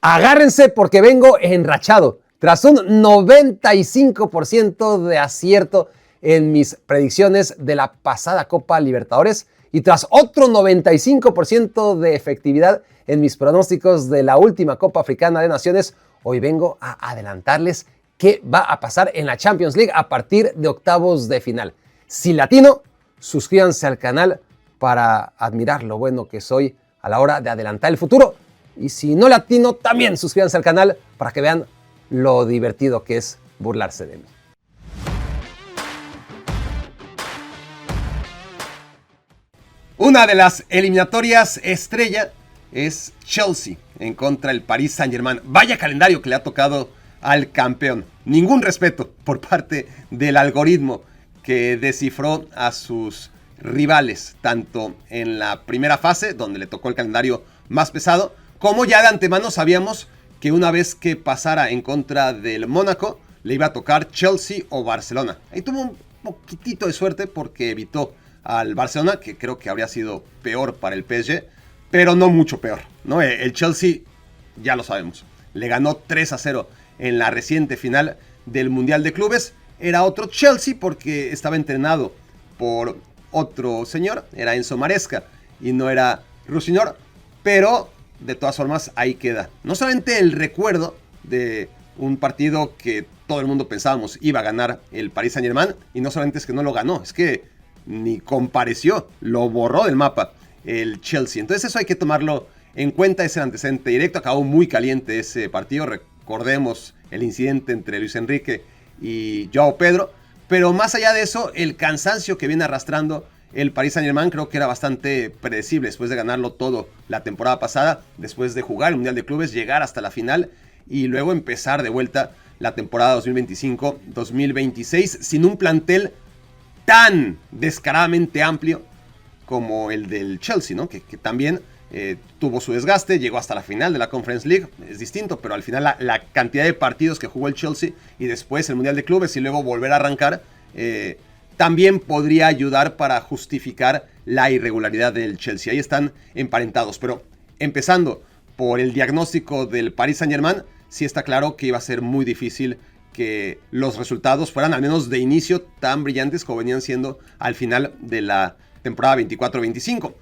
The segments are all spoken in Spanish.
Agárrense porque vengo enrachado. Tras un 95% de acierto en mis predicciones de la pasada Copa Libertadores y tras otro 95% de efectividad en mis pronósticos de la última Copa Africana de Naciones, hoy vengo a adelantarles qué va a pasar en la Champions League a partir de octavos de final. Si latino, suscríbanse al canal para admirar lo bueno que soy a la hora de adelantar el futuro. Y si no latino, también suscríbanse al canal para que vean lo divertido que es burlarse de mí. Una de las eliminatorias estrella es Chelsea en contra del Paris Saint-Germain. Vaya calendario que le ha tocado al campeón. Ningún respeto por parte del algoritmo que descifró a sus rivales, tanto en la primera fase, donde le tocó el calendario más pesado, como ya de antemano sabíamos que una vez que pasara en contra del Mónaco, le iba a tocar Chelsea o Barcelona. Ahí tuvo un poquitito de suerte porque evitó al Barcelona, que creo que habría sido peor para el PSG, pero no mucho peor, ¿no? El Chelsea, ya lo sabemos, le ganó 3-0 en la reciente final del Mundial de Clubes. Era otro Chelsea porque estaba entrenado por otro señor, era Enzo Maresca y no era Rusinor, pero de todas formas ahí queda. No solamente el recuerdo de un partido que todo el mundo pensábamos iba a ganar el Paris Saint-Germain, y no solamente es que no lo ganó, es que ni compareció, lo borró del mapa el Chelsea. Entonces eso hay que tomarlo en cuenta, es el antecedente directo. Acabó muy caliente ese partido, recordemos el incidente entre Luis Enrique y Joao Pedro, pero más allá de eso, el cansancio que viene arrastrando el Paris Saint-Germain creo que era bastante predecible después de ganarlo todo la temporada pasada, después de jugar el Mundial de Clubes, llegar hasta la final y luego empezar de vuelta la temporada 2025-2026 sin un plantel tan descaradamente amplio como el del Chelsea, ¿no? Que también tuvo su desgaste, llegó hasta la final de la Conference League, es distinto, pero al final la cantidad de partidos que jugó el Chelsea y después el Mundial de Clubes y luego volver a arrancar, también podría ayudar para justificar la irregularidad del Chelsea. Ahí están emparentados, pero empezando por el diagnóstico del Paris Saint-Germain, sí está claro que iba a ser muy difícil que los resultados fueran, al menos de inicio, tan brillantes como venían siendo al final de la temporada 24-25.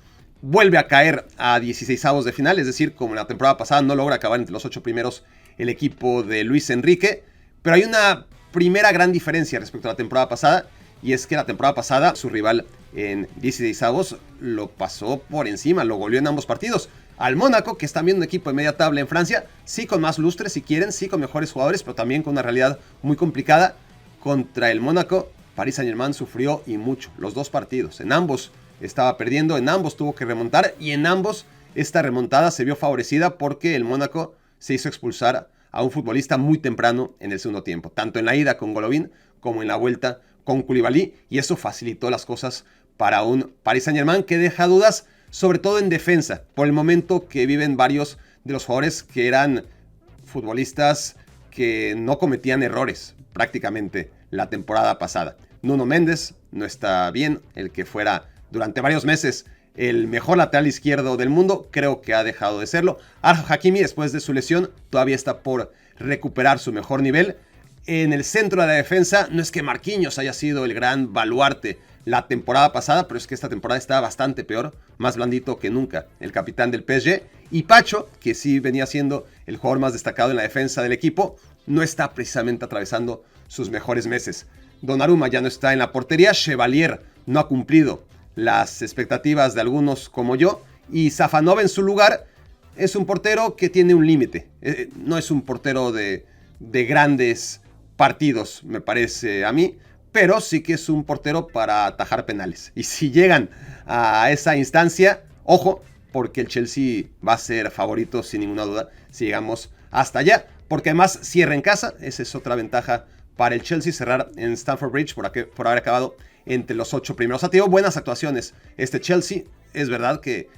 Vuelve a caer a 16avos de final, es decir, como la temporada pasada no logra acabar entre los 8 primeros el equipo de Luis Enrique, pero hay una primera gran diferencia respecto a la temporada pasada, y es que la temporada pasada su rival en 16avos lo pasó por encima, lo goleó en ambos partidos. Al Mónaco, que es también un equipo de media tabla en Francia, sí con más lustre si quieren, sí con mejores jugadores, pero también con una realidad muy complicada. Contra el Mónaco, Paris Saint-Germain sufrió y mucho, los dos partidos. En ambos estaba perdiendo, en ambos tuvo que remontar y en ambos esta remontada se vio favorecida porque el Mónaco se hizo expulsar a un futbolista muy temprano en el segundo tiempo, tanto en la ida con Golovin como en la vuelta con Koulibaly, y eso facilitó las cosas para un Paris Saint-Germain que deja dudas, sobre todo en defensa, por el momento que viven varios de los jugadores que eran futbolistas que no cometían errores prácticamente la temporada pasada. Nuno Méndez no está bien, el que fuera durante varios meses el mejor lateral izquierdo del mundo, creo que ha dejado de serlo. Achraf Hakimi, después de su lesión, todavía está por recuperar su mejor nivel. En el centro de la defensa, no es que Marquinhos haya sido el gran baluarte la temporada pasada, pero es que esta temporada está bastante peor, más blandito que nunca el capitán del PSG. Y Pacho, que sí venía siendo el jugador más destacado en la defensa del equipo, no está precisamente atravesando sus mejores meses. Donnarumma ya no está en la portería, Chevalier no ha cumplido las expectativas de algunos como yo, y Safanov en su lugar es un portero que tiene un límite. No es un portero de grandes partidos, me parece a mí, pero sí que es un portero para atajar penales. Y si llegan a esa instancia, ojo, porque el Chelsea va a ser favorito sin ninguna duda si llegamos hasta allá, porque además cierra en casa, esa es otra ventaja para el Chelsea, cerrar en Stamford Bridge por haber acabado entre los 8 primeros. Ha tenido buenas actuaciones este Chelsea, es verdad que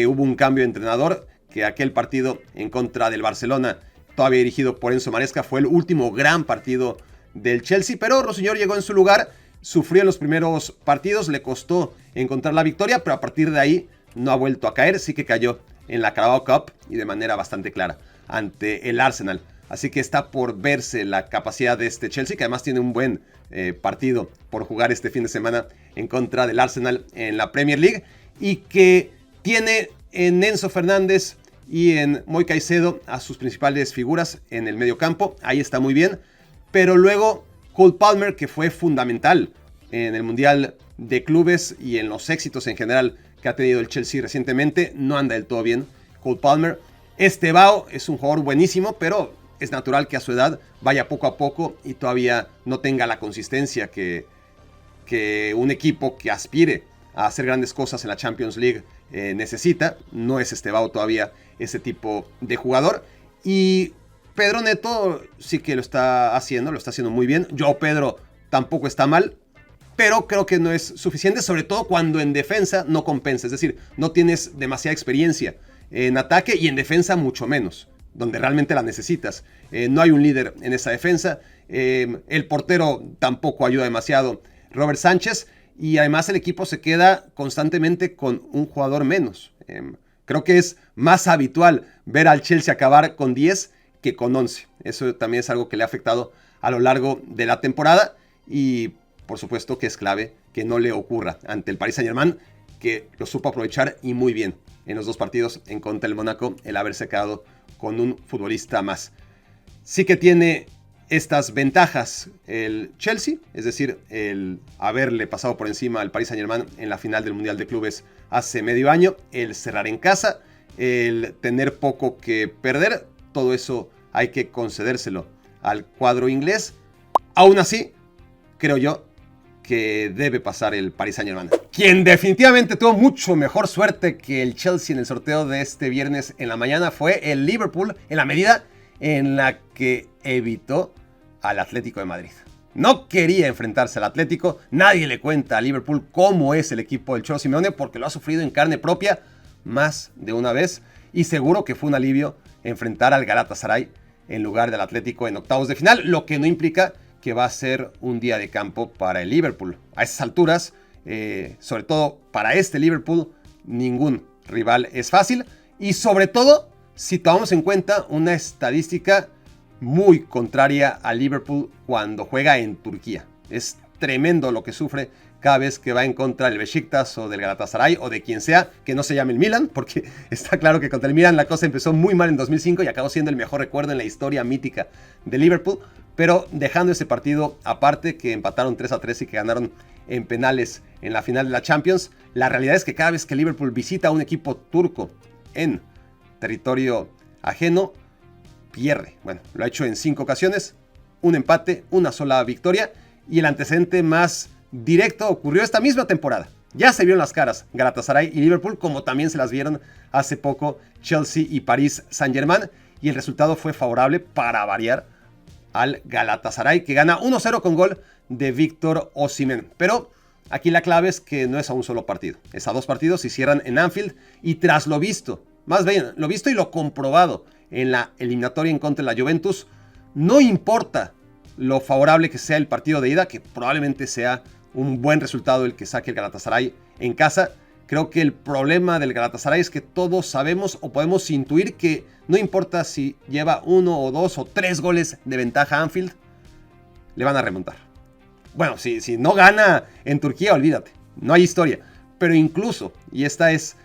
hubo un cambio de entrenador, que aquel partido en contra del Barcelona, todavía dirigido por Enzo Maresca, fue el último gran partido del Chelsea, pero Rusinor llegó en su lugar, sufrió en los primeros partidos, le costó encontrar la victoria, pero a partir de ahí no ha vuelto a caer, sí que cayó en la Carabao Cup y de manera bastante clara. ante el Arsenal. Así que está por verse la capacidad de este Chelsea, que además tiene un buen partido por jugar este fin de semana en contra del Arsenal en la Premier League, y que tiene en Enzo Fernández y en Moi Caicedo a sus principales figuras en el medio campo. Ahí está muy bien, pero luego Cole Palmer, que fue fundamental en el Mundial de Clubes y en los éxitos en general que ha tenido el Chelsea recientemente, no anda del todo bien Cole Palmer. Estevao es un jugador buenísimo, pero es natural que a su edad vaya poco a poco y todavía no tenga la consistencia que un equipo que aspire a hacer grandes cosas en la Champions League necesita. No es Estevao todavía ese tipo de jugador. Y Pedro Neto sí que lo está haciendo muy bien. Joao Pedro tampoco está mal, pero creo que no es suficiente, sobre todo cuando en defensa no compensa. Es decir, no tienes demasiada experiencia en ataque y en defensa mucho menos, donde realmente la necesitas. No hay un líder en esa defensa. El portero tampoco ayuda demasiado, Robert Sánchez, y además el equipo se queda constantemente con un jugador menos. Creo que es más habitual ver al Chelsea acabar con 10 que con 11. Eso también es algo que le ha afectado a lo largo de la temporada, y por supuesto que es clave que no le ocurra ante el Paris Saint-Germain, que lo supo aprovechar y muy bien en los dos partidos en contra del Mónaco, el haberse quedado con un futbolista más. Sí que tiene estas ventajas el Chelsea, es decir, el haberle pasado por encima al Paris Saint-Germain en la final del Mundial de Clubes hace medio año, el cerrar en casa, el tener poco que perder. Todo eso hay que concedérselo al cuadro inglés. Aún así, creo yo que debe pasar el Paris Saint-Germain. Quien definitivamente tuvo mucho mejor suerte que el Chelsea en el sorteo de este viernes en la mañana fue el Liverpool, en la medida en la que evitó al Atlético de Madrid. No quería enfrentarse al Atlético. Nadie le cuenta a Liverpool cómo es el equipo del Cholo Simeone, porque lo ha sufrido en carne propia más de una vez, y seguro que fue un alivio enfrentar al Galatasaray en lugar del Atlético en octavos de final, lo que no implica que va a ser un día de campo para el Liverpool. A esas alturas, sobre todo para este Liverpool, ningún rival es fácil, y sobre todo si tomamos en cuenta una estadística muy contraria a Liverpool cuando juega en Turquía. Es tremendo lo que sufre cada vez que va en contra del Beşiktaş o del Galatasaray o de quien sea que no se llame el Milan, porque está claro que contra el Milan la cosa empezó muy mal en 2005 y acabó siendo el mejor recuerdo en la historia mítica de Liverpool. Pero dejando ese partido aparte, que empataron 3-3 y que ganaron en penales en la final de la Champions, la realidad es que cada vez que Liverpool visita a un equipo turco en territorio ajeno, pierde. Bueno, lo ha hecho en 5 ocasiones, un empate, una sola victoria, y el antecedente más directo ocurrió esta misma temporada. Ya se vieron las caras Galatasaray y Liverpool, como también se las vieron hace poco Chelsea y Paris Saint-Germain, y el resultado fue favorable para variar al Galatasaray, que gana 1-0 con gol de Víctor Osimhen. Pero aquí la clave es que no es a un solo partido, es a 2 partidos y cierran en Anfield, y tras lo visto, más bien lo visto y lo comprobado en la eliminatoria en contra de la Juventus, no importa lo favorable que sea el partido de ida, que probablemente sea un buen resultado el que saque el Galatasaray en casa. Creo que el problema del Galatasaray es que todos sabemos o podemos intuir que no importa si lleva 1 o 2 o 3 goles de ventaja a Anfield, le van a remontar. Bueno, si no gana en Turquía, olvídate, no hay historia. Pero incluso, y esta es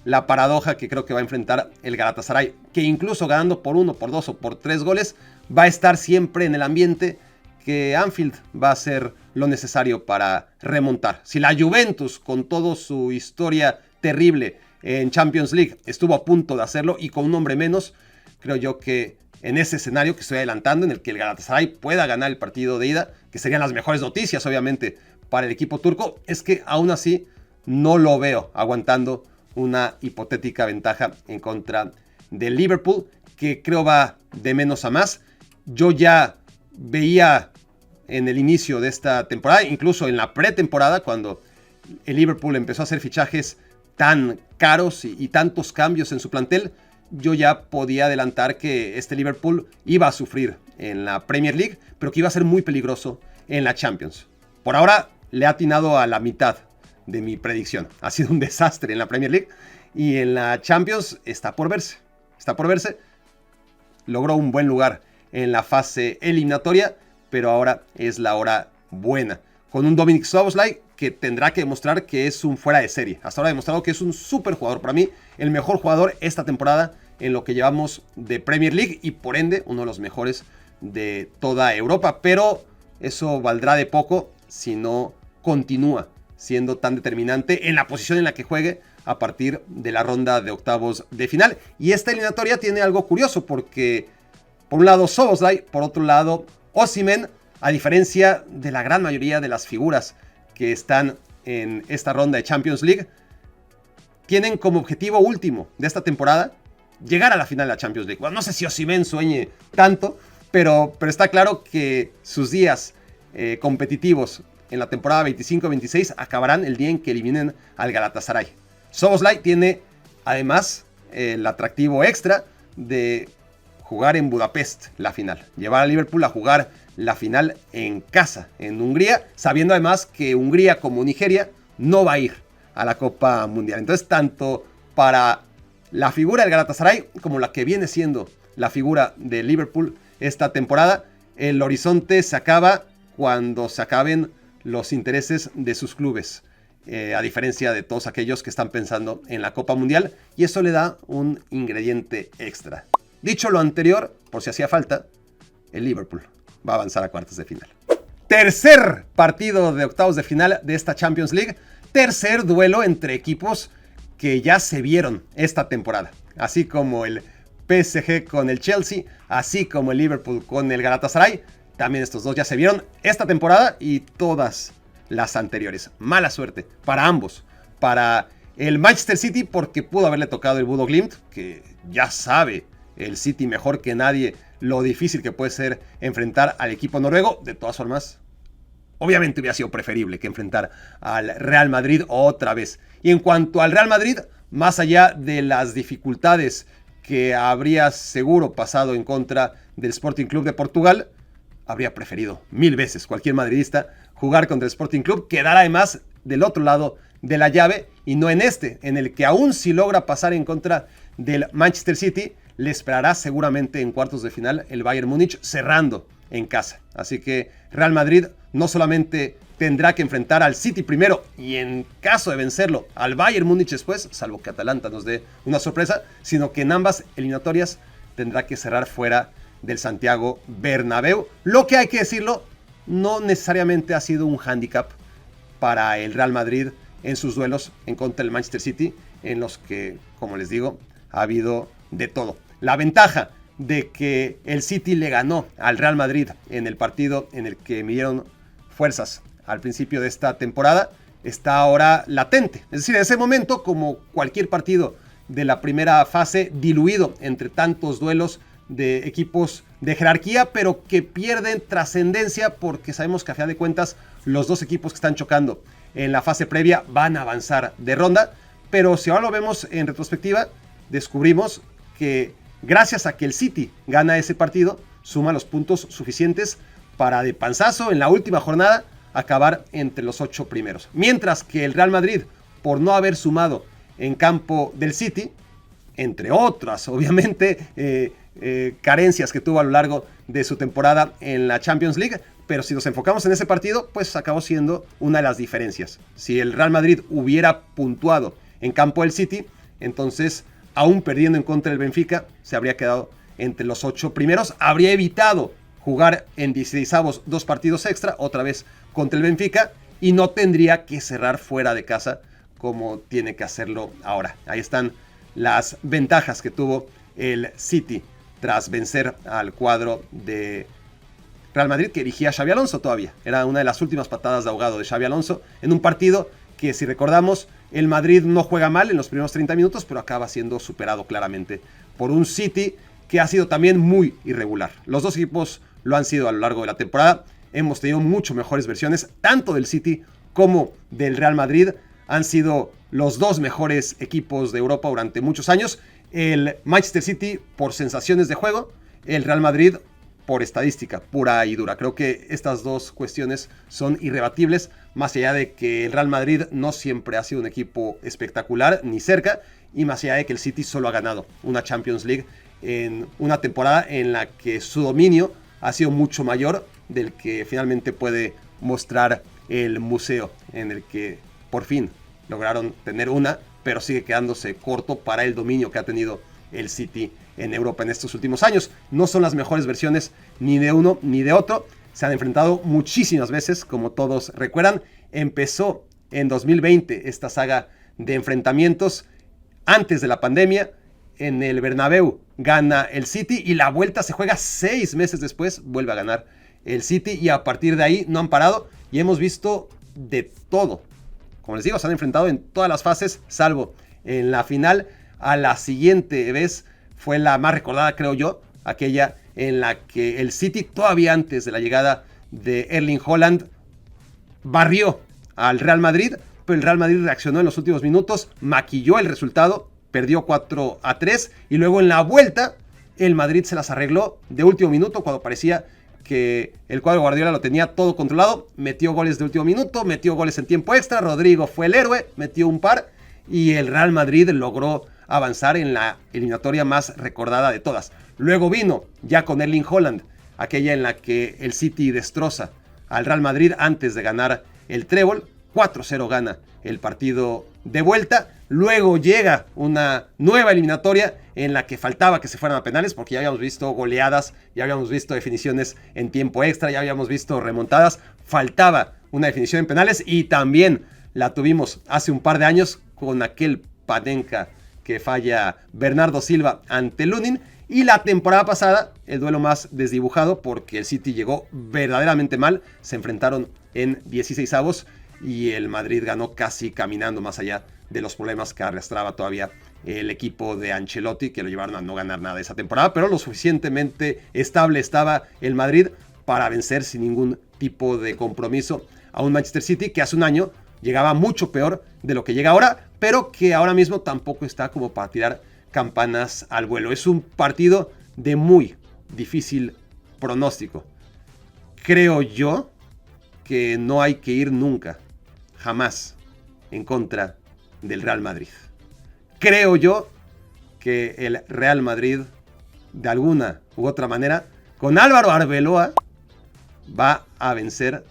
la paradoja que creo que va a enfrentar el Galatasaray, que incluso ganando por 1, por 2 o por 3 goles, va a estar siempre en el ambiente que Anfield va a hacer lo necesario para remontar. Si la Juventus, con toda su historia terrible en Champions League, estuvo a punto de hacerlo y con un hombre menos, creo yo que en ese escenario que estoy adelantando, en el que el Galatasaray pueda ganar el partido de ida, que serían las mejores noticias obviamente para el equipo turco, es que aún así no lo veo aguantando una hipotética ventaja en contra del Liverpool, que creo va de menos a más. Yo ya veía en el inicio de esta temporada, incluso en la pretemporada, cuando el Liverpool empezó a hacer fichajes tan caros y tantos cambios en su plantel, yo ya podía adelantar que este Liverpool iba a sufrir en la Premier League, pero que iba a ser muy peligroso en la Champions. Por ahora le ha atinado a la mitad de mi predicción. Ha sido un desastre en la Premier League, y en la Champions está por verse. Está por verse. logró un buen lugar en la fase eliminatoria, pero ahora es la hora buena. Con un Dominik Szoboszlai que tendrá que demostrar que es un fuera de serie. Hasta ahora ha demostrado que es un súper jugador. Para mí, el mejor jugador esta temporada en lo que llevamos de Premier League y por ende uno de los mejores de toda Europa. Pero eso valdrá de poco si no continúa siendo tan determinante en la posición en la que juegue a partir de la ronda de octavos de final. Y esta eliminatoria tiene algo curioso porque por un lado Szoboszlai, por otro lado Osimhen, a diferencia de la gran mayoría de las figuras que están en esta ronda de Champions League, tienen como objetivo último de esta temporada llegar a la final de la Champions League. Bueno, no sé si Osimhen sueñe tanto, pero está claro que sus días competitivos en la temporada 25-26 acabarán el día en que eliminen al Galatasaray. Szoboszlai tiene además el atractivo extra de jugar en Budapest la final, llevar a Liverpool a jugar la final en casa, en Hungría, sabiendo además que Hungría como Nigeria no va a ir a la Copa Mundial. Entonces, tanto para la figura del Galatasaray como la que viene siendo la figura de Liverpool esta temporada, el horizonte se acaba cuando se acaben los intereses de sus clubes, a diferencia de todos aquellos que están pensando en la Copa Mundial, y eso le da un ingrediente extra. Dicho lo anterior, por si hacía falta, el Liverpool va a avanzar a cuartos de final. Tercer partido de octavos de final de esta Champions League. Tercer duelo entre equipos que ya se vieron esta temporada. Así como el PSG con el Chelsea, así como el Liverpool con el Galatasaray. También estos dos ya se vieron esta temporada y todas las anteriores. Mala suerte para ambos. Para el Manchester City porque pudo haberle tocado el Bodo Glimt, que ya sabe el City mejor que nadie lo difícil que puede ser enfrentar al equipo noruego. De todas formas, obviamente hubiera sido preferible que enfrentar al Real Madrid otra vez. Y en cuanto al Real Madrid, más allá de las dificultades que habría seguro pasado en contra del Sporting Club de Portugal, habría preferido mil veces cualquier madridista jugar contra el Sporting Club, quedar además del otro lado de la llave y no en este, en el que aún si logra pasar en contra del Manchester City, le esperará seguramente en cuartos de final el Bayern Múnich cerrando en casa. Así que Real Madrid no solamente tendrá que enfrentar al City primero y en caso de vencerlo al Bayern Múnich después, salvo que Atalanta nos dé una sorpresa, sino que en ambas eliminatorias tendrá que cerrar fuera del Santiago Bernabéu. Lo que hay que decirlo, no necesariamente ha sido un hándicap para el Real Madrid en sus duelos en contra del Manchester City, en los que, como les digo, ha habido de todo. La ventaja de que el City le ganó al Real Madrid en el partido en el que midieron fuerzas al principio de esta temporada está ahora latente. Es decir, en ese momento, como cualquier partido de la primera fase, diluido entre tantos duelos de equipos de jerarquía, pero que pierden trascendencia porque sabemos que a final de cuentas los dos equipos que están chocando en la fase previa van a avanzar de ronda. Pero si ahora lo vemos en retrospectiva, descubrimos que gracias a que el City gana ese partido, suma los puntos suficientes para de panzazo en la última jornada acabar entre los 8 primeros. Mientras que el Real Madrid, por no haber sumado en campo del City, entre otras, obviamente, carencias que tuvo a lo largo de su temporada en la Champions League, pero si nos enfocamos en ese partido, pues acabó siendo una de las diferencias. Si el Real Madrid hubiera puntuado en campo del City, entonces, aún perdiendo en contra del Benfica, se habría quedado entre los 8 primeros, habría evitado jugar en 16avos 2 partidos extra, otra vez contra el Benfica, y no tendría que cerrar fuera de casa como tiene que hacerlo ahora. Ahí están las ventajas que tuvo el City tras vencer al cuadro de Real Madrid que dirigía Xabi Alonso todavía. Era una de las últimas patadas de ahogado de Xabi Alonso en un partido que, si recordamos, el Madrid no juega mal en los primeros 30 minutos, pero acaba siendo superado claramente por un City que ha sido también muy irregular. Los dos equipos lo han sido a lo largo de la temporada. Hemos tenido mucho mejores versiones, tanto del City como del Real Madrid. Han sido los dos mejores equipos de Europa durante muchos años. El Manchester City por sensaciones de juego, el Real Madrid por estadística pura y dura. Creo que estas dos cuestiones son irrebatibles, más allá de que el Real Madrid no siempre ha sido un equipo espectacular, ni cerca, y más allá de que el City solo ha ganado una Champions League en una temporada en la que su dominio ha sido mucho mayor del que finalmente puede mostrar el museo, en el que por fin lograron tener una, pero sigue quedándose corto para el dominio que ha tenido el City en Europa en estos últimos años. No son las mejores versiones ni de uno ni de otro. Se han enfrentado muchísimas veces, como todos recuerdan. Empezó en 2020 esta saga de enfrentamientos antes de la pandemia. En el Bernabéu gana el City y la vuelta se juega 6 meses después. Vuelve a ganar el City y a partir de ahí no han parado y hemos visto de todo. Como les digo, se han enfrentado en todas las fases, salvo en la final. A la siguiente vez fue la más recordada, creo yo, aquella en la que el City, todavía antes de la llegada de Erling Haaland, barrió al Real Madrid, pero el Real Madrid reaccionó en los últimos minutos, maquilló el resultado, perdió 4-3 y luego en la vuelta el Madrid se las arregló de último minuto cuando parecía que el cuadro Guardiola lo tenía todo controlado. Metió goles de último minuto, metió goles en tiempo extra, Rodrigo fue el héroe, metió un par y el Real Madrid logró avanzar en la eliminatoria más recordada de todas. Luego vino ya con Erling Haaland, aquella en la que el City destroza al Real Madrid antes de ganar el trébol. 4-0 gana el partido de vuelta. Luego llega una nueva eliminatoria en la que faltaba que se fueran a penales, porque ya habíamos visto goleadas, ya habíamos visto definiciones en tiempo extra, ya habíamos visto remontadas. Faltaba una definición en penales y también la tuvimos hace un par de años con aquel Panenka que falla Bernardo Silva ante Lunin. Y la temporada pasada, el duelo más desdibujado porque el City llegó verdaderamente mal. Se enfrentaron en 16avos y el Madrid ganó casi caminando, más allá de los problemas que arrastraba todavía el equipo de Ancelotti, que lo llevaron a no ganar nada esa temporada, pero lo suficientemente estable estaba el Madrid para vencer sin ningún tipo de compromiso a un Manchester City que hace un año llegaba mucho peor de lo que llega ahora, pero que ahora mismo tampoco está como para tirar campanas al vuelo. Es un partido de muy difícil pronóstico. Creo yo que no hay que ir nunca, jamás, en contra del Real Madrid. Creo yo que el Real Madrid, de alguna u otra manera, con Álvaro Arbeloa, va a vencer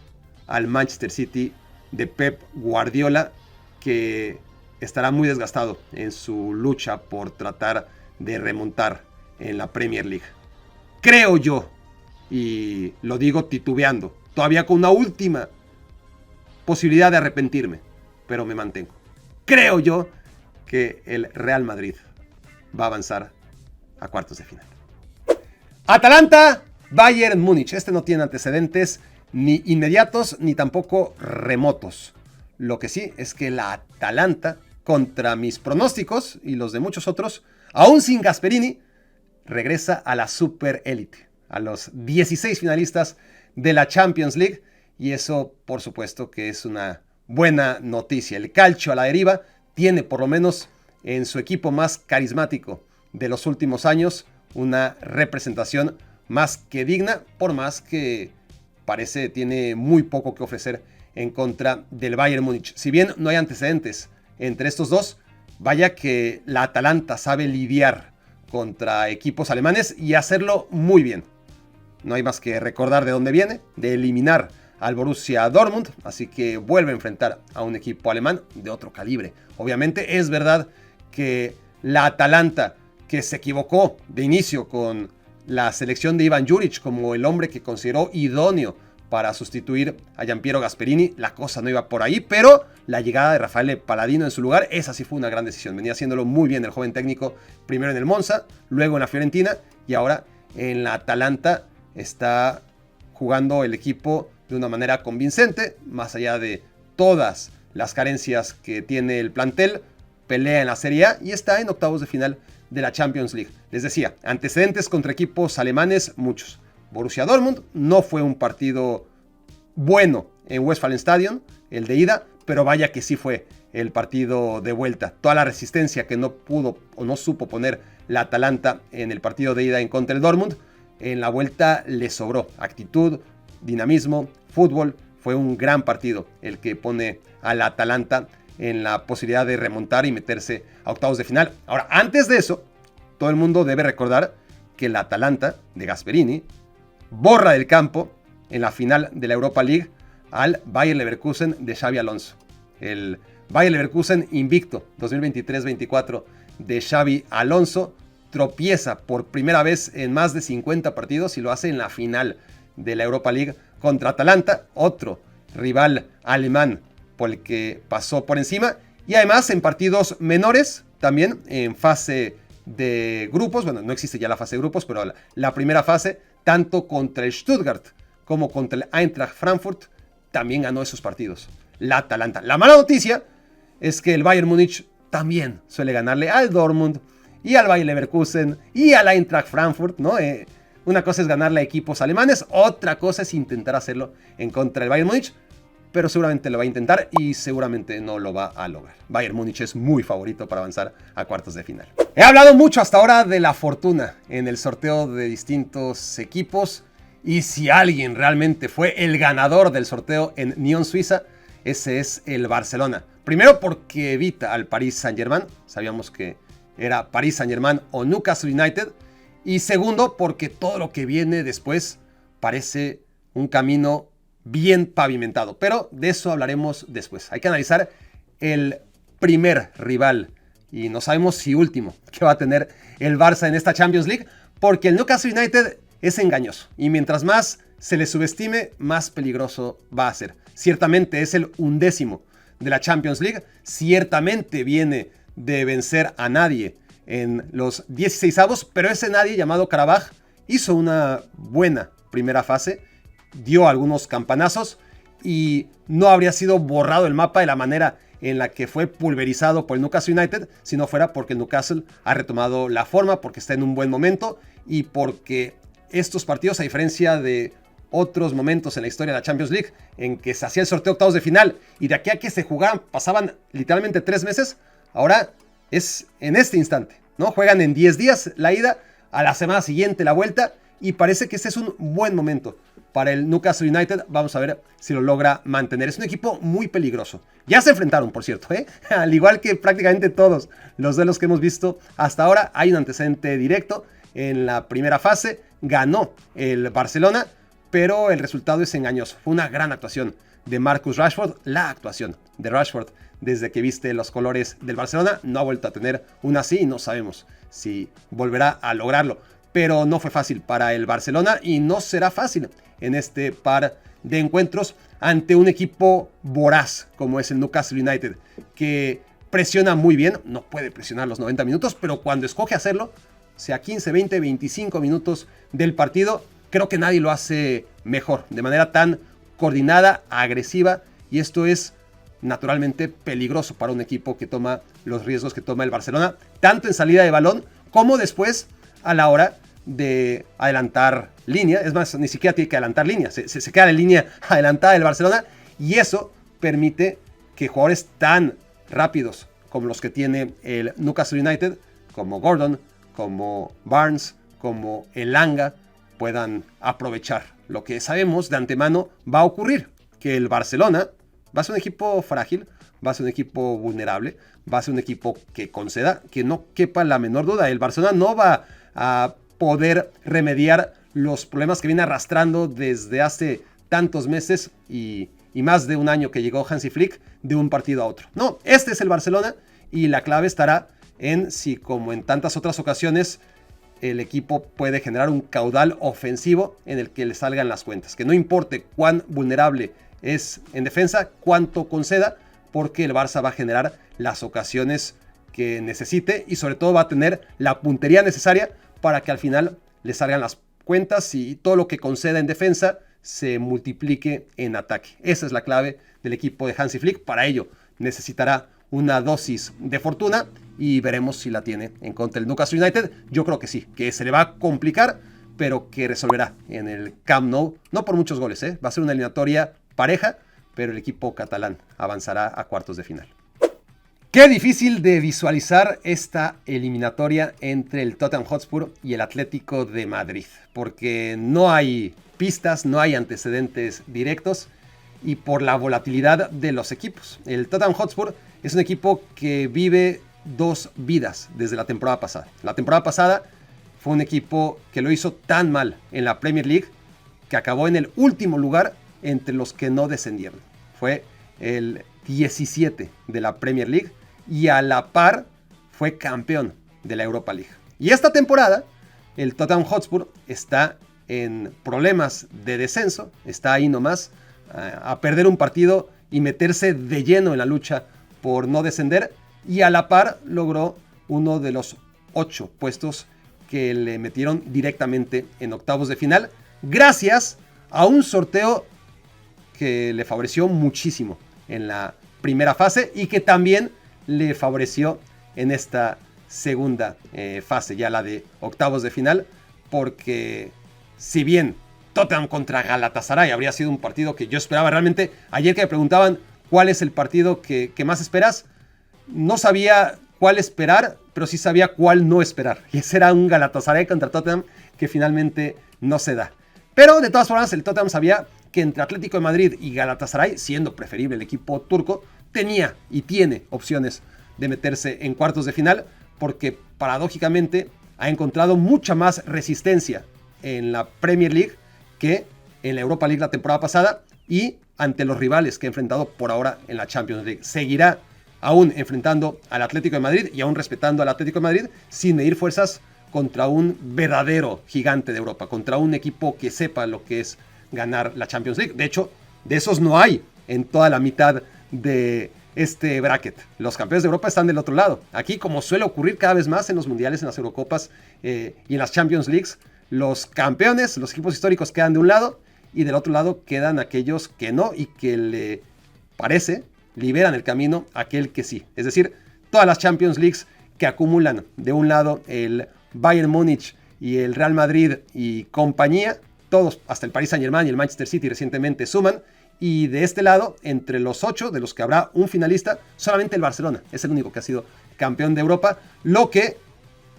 al Manchester City de Pep Guardiola, que estará muy desgastado en su lucha por tratar de remontar en la Premier League. Creo yo, y lo digo titubeando, todavía con una última posibilidad de arrepentirme, pero me mantengo. Creo yo que el Real Madrid va a avanzar a cuartos de final. Atalanta, Bayern Múnich. Este no tiene antecedentes ni inmediatos ni tampoco remotos. Lo que sí es que la Atalanta, contra mis pronósticos y los de muchos otros, aún sin Gasperini, regresa a la Super Élite, a los 16 finalistas de la Champions League, y eso por supuesto que es una buena noticia. El calcio a la deriva tiene, por lo menos en su equipo más carismático de los últimos años, una representación más que digna, por más que parece tiene muy poco que ofrecer en contra del Bayern Múnich. Si bien no hay antecedentes entre estos dos, vaya que la Atalanta sabe lidiar contra equipos alemanes y hacerlo muy bien. No hay más que recordar de dónde viene, de eliminar al Borussia Dortmund, así que vuelve a enfrentar a un equipo alemán de otro calibre. Obviamente es verdad que la Atalanta, que se equivocó de inicio con la selección de Ivan Juric como el hombre que consideró idóneo para sustituir a Gianpiero Gasperini, la cosa no iba por ahí, pero la llegada de Rafael Paladino en su lugar, esa sí fue una gran decisión. Venía haciéndolo muy bien el joven técnico, primero en el Monza, luego en la Fiorentina y ahora en la Atalanta. Está jugando el equipo de una manera convincente, más allá de todas las carencias que tiene el plantel. Pelea en la Serie A y está en octavos de final de la Champions League. Les decía, antecedentes contra equipos alemanes, muchos. Borussia Dortmund no fue un partido bueno en Westfalenstadion, el de ida, pero vaya que sí fue el partido de vuelta. Toda la resistencia que no pudo o no supo poner la Atalanta en el partido de ida en contra el Dortmund, en la vuelta le sobró actitud, dinamismo, fútbol. Fue un gran partido el que pone a la Atalanta en la posibilidad de remontar y meterse a octavos de final. Ahora, antes de eso, todo el mundo debe recordar que el Atalanta de Gasperini borra del campo en la final de la Europa League al Bayer Leverkusen de Xabi Alonso. El Bayer Leverkusen invicto 2023-24 de Xabi Alonso tropieza por primera vez en más de 50 partidos y lo hace en la final de la Europa League contra Atalanta, otro rival alemán por el que pasó por encima, y además en partidos menores, también en fase de grupos, bueno, no existe ya la fase de grupos, pero la primera fase, tanto contra el Stuttgart como contra el Eintracht Frankfurt, también ganó esos partidos, la Atalanta. La mala noticia es que el Bayern Múnich también suele ganarle al Dortmund y al Bayer Leverkusen y al Eintracht Frankfurt, ¿no? Una cosa es ganarle a equipos alemanes, otra cosa es intentar hacerlo en contra del Bayern Múnich, pero seguramente lo va a intentar y seguramente no lo va a lograr. Bayern Múnich es muy favorito para avanzar a cuartos de final. He hablado mucho hasta ahora de la fortuna en el sorteo de distintos equipos, y si alguien realmente fue el ganador del sorteo en Nyon, Suiza, ese es el Barcelona. Primero porque evita al Paris Saint-Germain, sabíamos que era Paris Saint-Germain o Newcastle United, y segundo porque todo lo que viene después parece un camino bien pavimentado, pero de eso hablaremos después. Hay que analizar el primer rival, y no sabemos si último, que va a tener el Barça en esta Champions League, porque el Newcastle United es engañoso, y mientras más se le subestime, más peligroso va a ser. Ciertamente es el 11º de la Champions League, ciertamente viene de vencer a nadie en los 16avos, pero ese nadie llamado Karabaj hizo una buena primera fase, dio algunos campanazos y no habría sido borrado el mapa de la manera en la que fue pulverizado por el Newcastle United si no fuera porque el Newcastle ha retomado la forma, porque está en un buen momento y porque estos partidos, a diferencia de otros momentos en la historia de la Champions League en que se hacía el sorteo octavos de final y de aquí a que se jugaran pasaban literalmente 3 meses, ahora es en este instante, ¿no? Juegan en 10 días la ida, a la semana siguiente la vuelta, y parece que este es un buen momento para el Newcastle United. Vamos a ver si lo logra mantener. Es un equipo muy peligroso. Ya se enfrentaron, por cierto, al igual que prácticamente todos los duelos que hemos visto hasta ahora. Hay un antecedente directo. En la primera fase ganó el Barcelona, pero el resultado es engañoso. Fue una gran actuación de Marcus Rashford. La actuación de Rashford desde que viste los colores del Barcelona no ha vuelto a tener una así y no sabemos si volverá a lograrlo. Pero no fue fácil para el Barcelona y no será fácil en este par de encuentros ante un equipo voraz como es el Newcastle United, que presiona muy bien, no puede presionar los 90 minutos, pero cuando escoge hacerlo, sea 15, 20, 25 minutos del partido, creo que nadie lo hace mejor, de manera tan coordinada, agresiva, y esto es naturalmente peligroso para un equipo que toma los riesgos que toma el Barcelona, tanto en salida de balón como después a la hora de adelantar línea. Es más, ni siquiera tiene que adelantar línea, se queda en línea adelantada del Barcelona, y eso permite que jugadores tan rápidos como los que tiene el Newcastle United, como Gordon, como Barnes, como Elanga, puedan aprovechar lo que sabemos de antemano va a ocurrir, que el Barcelona va a ser un equipo frágil, va a ser un equipo vulnerable, va a ser un equipo que conceda, que no quepa la menor duda. El Barcelona no va a poder remediar los problemas que viene arrastrando desde hace tantos meses y más de un año que llegó Hansi Flick de un partido a otro. No, este es el Barcelona, y la clave estará en si, como en tantas otras ocasiones, el equipo puede generar un caudal ofensivo en el que le salgan las cuentas. Que no importe cuán vulnerable es en defensa, cuánto conceda, porque el Barça va a generar las ocasiones que necesite y sobre todo va a tener la puntería necesaria para que al final le salgan las cuentas y todo lo que conceda en defensa se multiplique en ataque. Esa es la clave del equipo de Hansi Flick. Para ello necesitará una dosis de fortuna y veremos si la tiene en contra del Newcastle United. Yo creo que sí, que se le va a complicar, pero que resolverá en el Camp Nou, no por muchos goles, va a ser una eliminatoria pareja, pero el equipo catalán avanzará a cuartos de final. Qué difícil de visualizar esta eliminatoria entre el Tottenham Hotspur y el Atlético de Madrid, porque no hay pistas, no hay antecedentes directos y por la volatilidad de los equipos. El Tottenham Hotspur es un equipo que vive dos vidas desde la temporada pasada. La temporada pasada fue un equipo que lo hizo tan mal en la Premier League que acabó en el último lugar entre los que no descendieron. Fue el 17 de la Premier League y a la par fue campeón de la Europa League. Y esta temporada el Tottenham Hotspur está en problemas de descenso, está ahí nomás a perder un partido y meterse de lleno en la lucha por no descender, y a la par logró uno de los 8 puestos que le metieron directamente en octavos de final, gracias a un sorteo que le favoreció muchísimo en la primera fase y que también le favoreció en esta segunda fase, ya la de octavos de final, porque si bien Tottenham contra Galatasaray habría sido un partido que yo esperaba realmente, ayer que me preguntaban cuál es el partido que más esperas, no sabía cuál esperar, pero sí sabía cuál no esperar, y ese era un Galatasaray contra Tottenham que finalmente no se da. Pero de todas formas el Tottenham sabía que entre Atlético de Madrid y Galatasaray, siendo preferible el equipo turco, tenía y tiene opciones de meterse en cuartos de final, porque paradójicamente ha encontrado mucha más resistencia en la Premier League que en la Europa League la temporada pasada, y ante los rivales que ha enfrentado por ahora en la Champions League. Seguirá aún enfrentando al Atlético de Madrid y aún respetando al Atlético de Madrid, sin medir fuerzas contra un verdadero gigante de Europa, contra un equipo que sepa lo que es ganar la Champions League. De hecho, de esos no hay en toda la mitad de este bracket. Los campeones de Europa están del otro lado. Aquí, como suele ocurrir cada vez más en los mundiales, en las Eurocopas y en las Champions Leagues, los campeones, los equipos históricos quedan de un lado y del otro lado quedan aquellos que no y que le parece liberan el camino a aquel que sí. Es decir, todas las Champions Leagues que acumulan de un lado el Bayern Múnich y el Real Madrid y compañía, todos, hasta el Paris Saint-Germain y el Manchester City recientemente suman, y de este lado, entre los 8 de los que habrá un finalista, solamente el Barcelona es el único que ha sido campeón de Europa, lo que,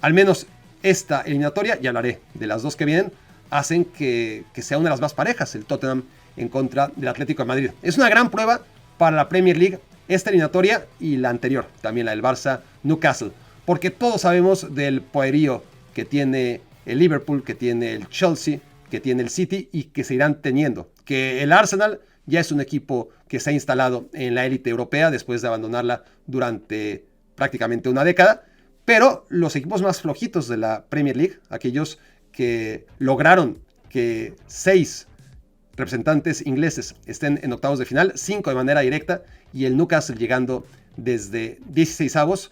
al menos esta eliminatoria, y hablaré de las dos que vienen, hacen que sea una de las más parejas, el Tottenham en contra del Atlético de Madrid. Es una gran prueba para la Premier League esta eliminatoria y la anterior, también la del Barça-Newcastle, porque todos sabemos del poderío que tiene el Liverpool, que tiene el Chelsea, que tiene el City y que se irán teniendo, que el Arsenal ya es un equipo que se ha instalado en la élite europea después de abandonarla durante prácticamente una década, pero los equipos más flojitos de la Premier League, aquellos que lograron que 6 representantes ingleses estén en octavos de final, 5 de manera directa, y el Newcastle llegando desde 16avos,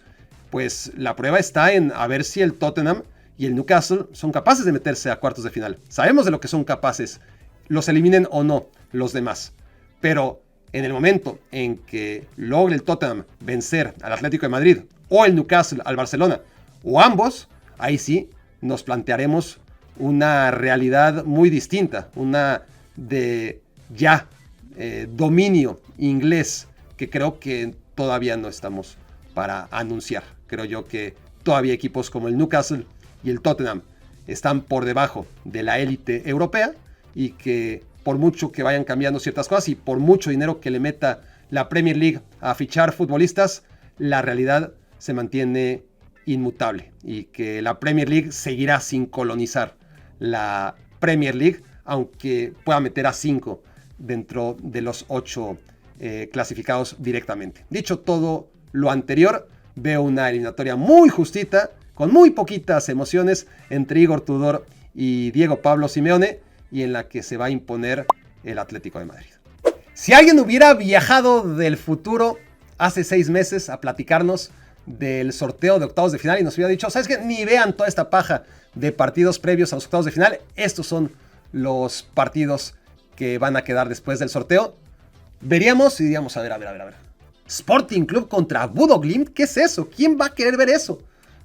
pues la prueba está en a ver si el Tottenham y el Newcastle son capaces de meterse a cuartos de final. Sabemos de lo que son capaces, los eliminen o no los demás, pero en el momento en que logre el Tottenham vencer al Atlético de Madrid o el Newcastle al Barcelona, o ambos, ahí sí nos plantearemos una realidad muy distinta, una de ya dominio inglés que creo que todavía no estamos para anunciar. Creo yo que todavía equipos como el Newcastle y el Tottenham están por debajo de la élite europea, y que por mucho que vayan cambiando ciertas cosas y por mucho dinero que le meta la Premier League a fichar futbolistas, la realidad se mantiene inmutable y que la Premier League seguirá sin colonizar la Premier League, aunque pueda meter a 5 dentro de los 8 clasificados directamente. Dicho todo lo anterior, veo una eliminatoria muy justita, con muy poquitas emociones, entre Igor Tudor y Diego Pablo Simeone, y en la que se va a imponer el Atlético de Madrid. Si alguien hubiera viajado del futuro hace 6 meses a platicarnos del sorteo de octavos de final y nos hubiera dicho, ¿sabes qué? Ni vean toda esta paja de partidos previos a los octavos de final, estos son los partidos que van a quedar después del sorteo, veríamos y diríamos, a ver. Sporting Club contra Bodo Glimt, ¿qué es eso? ¿Quién va a querer ver eso?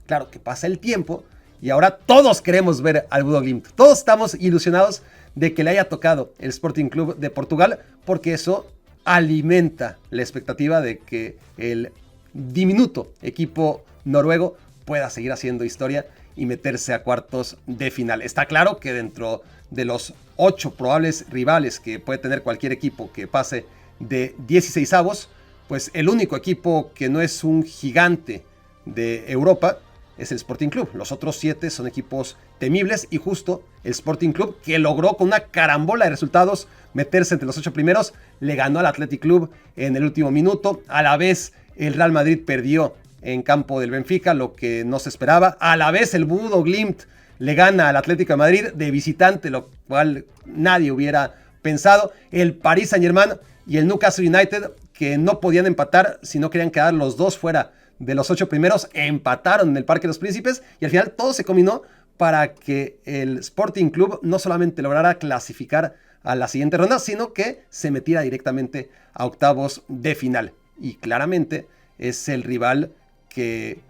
Claro que pasa el tiempo y ahora todos queremos ver al Bodo Glimt. Todos estamos ilusionados de que le haya tocado el Sporting Club de Portugal, porque eso alimenta la expectativa de que el diminuto equipo noruego pueda seguir haciendo historia y meterse a cuartos de final. Está claro que dentro de los 8 probables rivales que puede tener cualquier equipo que pase de 16avos, pues el único equipo que no es un gigante de Europa es el Sporting Club. Los otros 7 son equipos temibles y justo el Sporting Club, que logró con una carambola de resultados meterse entre los 8 primeros, le ganó al Athletic Club en el último minuto. A la vez el Real Madrid perdió en campo del Benfica, lo que no se esperaba. A la vez el Bodo Glimt le gana al Atlético de Madrid de visitante, lo cual nadie hubiera pensado. El Paris Saint-Germain y el Newcastle United, que no podían empatar si no querían quedar los dos fuera de los 8 primeros, empataron en el Parque de los Príncipes y al final todo se combinó para que el Sporting Club no solamente lograra clasificar a la siguiente ronda, sino que se metiera directamente a octavos de final. Y claramente es el rival que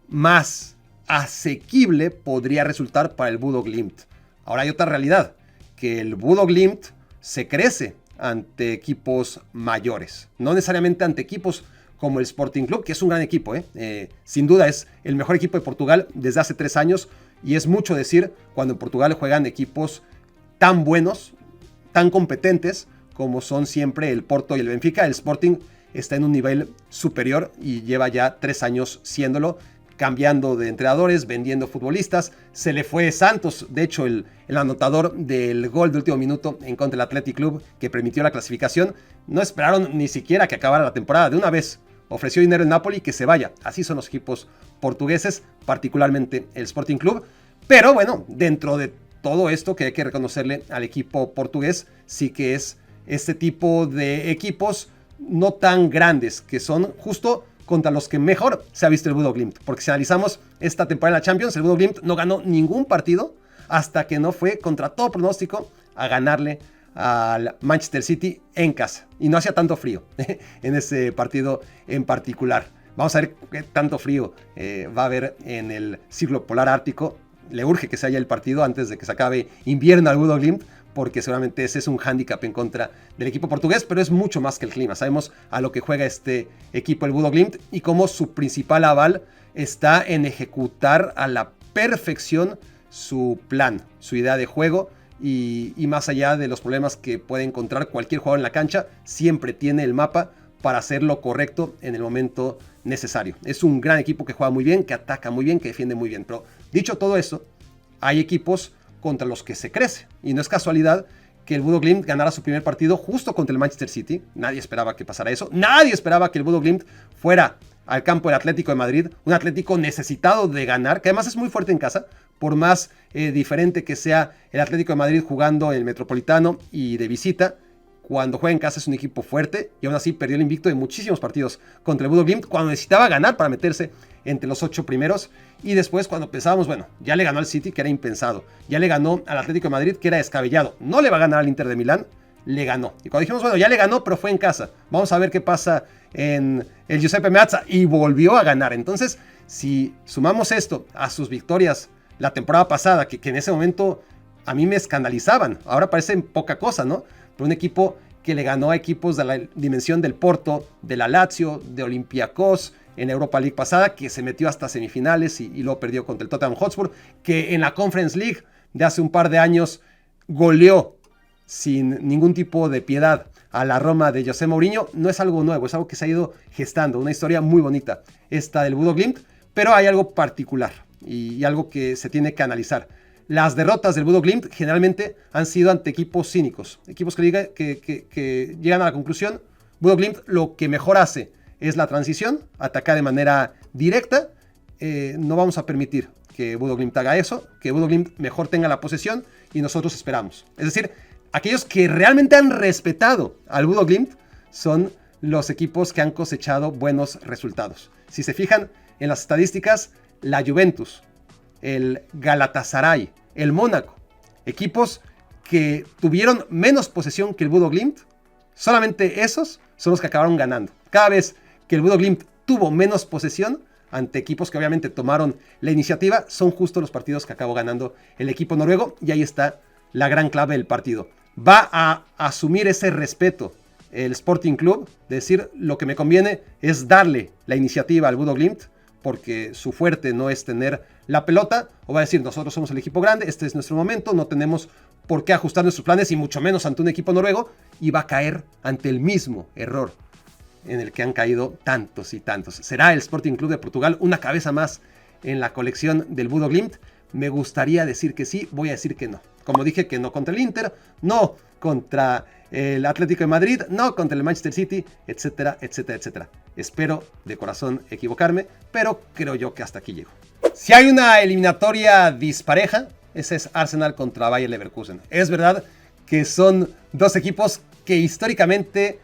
más asequible podría resultar para el Bodo Glimt. Ahora hay otra realidad, que el Bodo Glimt se crece ante equipos mayores, no necesariamente ante equipos como el Sporting Club, que es un gran equipo, sin duda es el mejor equipo de Portugal desde hace 3 años, y es mucho decir cuando en Portugal juegan equipos tan buenos, tan competentes, como son siempre el Porto y el Benfica. El Sporting está en un nivel superior y lleva ya 3 años siéndolo, cambiando de entrenadores, vendiendo futbolistas. Se le fue Santos, de hecho el anotador del gol de último minuto en contra del Athletic Club, que permitió la clasificación. No esperaron ni siquiera que acabara la temporada, de una vez ofreció dinero en Napoli, que se vaya. Así son los equipos portugueses, particularmente el Sporting Club. Pero bueno, dentro de todo esto que hay que reconocerle al equipo portugués, sí que es este tipo de equipos no tan grandes, que son justo contra los que mejor se ha visto el Bodo Glimt. Porque si analizamos esta temporada en la Champions, el Bodo Glimt no ganó ningún partido hasta que no fue, contra todo pronóstico, a ganarle al Manchester City en casa. Y no hacía tanto frío en ese partido en particular. Vamos a ver qué tanto frío va a haber en el Círculo Polar Ártico. Le urge que se haya el partido antes de que se acabe invierno al Bodo Glimt, porque seguramente ese es un hándicap en contra del equipo portugués, pero es mucho más que el clima. Sabemos a lo que juega este equipo, el Bodo Glimt, y cómo su principal aval está en ejecutar a la perfección su plan, su idea de juego, y más allá de los problemas que puede encontrar cualquier jugador en la cancha, siempre tiene el mapa para hacer lo correcto en el momento necesario. Es un gran equipo que juega muy bien, que ataca muy bien, que defiende muy bien. Pero dicho todo eso, hay equipos contra los que se crece. Y no es casualidad que el Bodo Glimt ganara su primer partido justo contra el Manchester City. Nadie esperaba que pasara eso. Nadie esperaba que el Bodo Glimt fuera al campo del Atlético de Madrid. Un Atlético necesitado de ganar, que además es muy fuerte en casa. Por más diferente que sea el Atlético de Madrid jugando en el Metropolitano y de visita, cuando juega en casa es un equipo fuerte, y aún así perdió el invicto de muchísimos partidos contra el Bodo Glimt cuando necesitaba ganar para meterse entre los 8 primeros. Y después, cuando pensábamos, bueno, ya le ganó al City, que era impensado, ya le ganó al Atlético de Madrid, que era descabellado, no le va a ganar al Inter de Milán, le ganó. Y cuando dijimos, bueno, ya le ganó, pero fue en casa, vamos a ver qué pasa en el Giuseppe Meazza, y volvió a ganar. Entonces, si sumamos esto a sus victorias la temporada pasada, que en ese momento a mí me escandalizaban, ahora parecen poca cosa, ¿no? Pero un equipo que le ganó a equipos de la dimensión del Porto, de la Lazio, de Olympiacos en Europa League pasada, que se metió hasta semifinales y luego perdió contra el Tottenham Hotspur, que en la Conference League de hace un par de años goleó sin ningún tipo de piedad a la Roma de José Mourinho. No es algo nuevo, es algo que se ha ido gestando, una historia muy bonita esta del Bodo Glimt, pero hay algo particular y algo que se tiene que analizar. Las derrotas del Bodo Glimt generalmente han sido ante equipos cínicos, equipos que llegan a la conclusión, Bodo Glimt lo que mejor hace es la transición, atacar de manera directa. No vamos a permitir que Bodo Glimt haga eso, que Bodo Glimt mejor tenga la posesión y nosotros esperamos. Es decir, aquellos que realmente han respetado al Bodo Glimt son los equipos que han cosechado buenos resultados. Si se fijan en las estadísticas, la Juventus, el Galatasaray, el Mónaco, equipos que tuvieron menos posesión que el Bodo Glimt, solamente esos son los que acabaron ganando. Cada vez que el Bodo Glimt tuvo menos posesión ante equipos que obviamente tomaron la iniciativa, son justo los partidos que acabó ganando el equipo noruego, y ahí está la gran clave del partido. Va a asumir ese respeto el Sporting Club, decir, lo que me conviene es darle la iniciativa al Bodo Glimt, porque su fuerte no es tener la pelota, o va a decir, nosotros somos el equipo grande, este es nuestro momento, no tenemos por qué ajustar nuestros planes, y mucho menos ante un equipo noruego, y va a caer ante el mismo error en el que han caído tantos y tantos. ¿Será el Sporting Club de Portugal una cabeza más en la colección del Bodo Glimt? Me gustaría decir que sí, voy a decir que no. Como dije que no contra el Inter, no contra el Atlético de Madrid, no contra el Manchester City, etcétera, etcétera, etcétera. Espero de corazón equivocarme, pero creo yo que hasta aquí llego. Si hay una eliminatoria dispareja, esa es Arsenal contra Bayer Leverkusen. Es verdad que son dos equipos que históricamente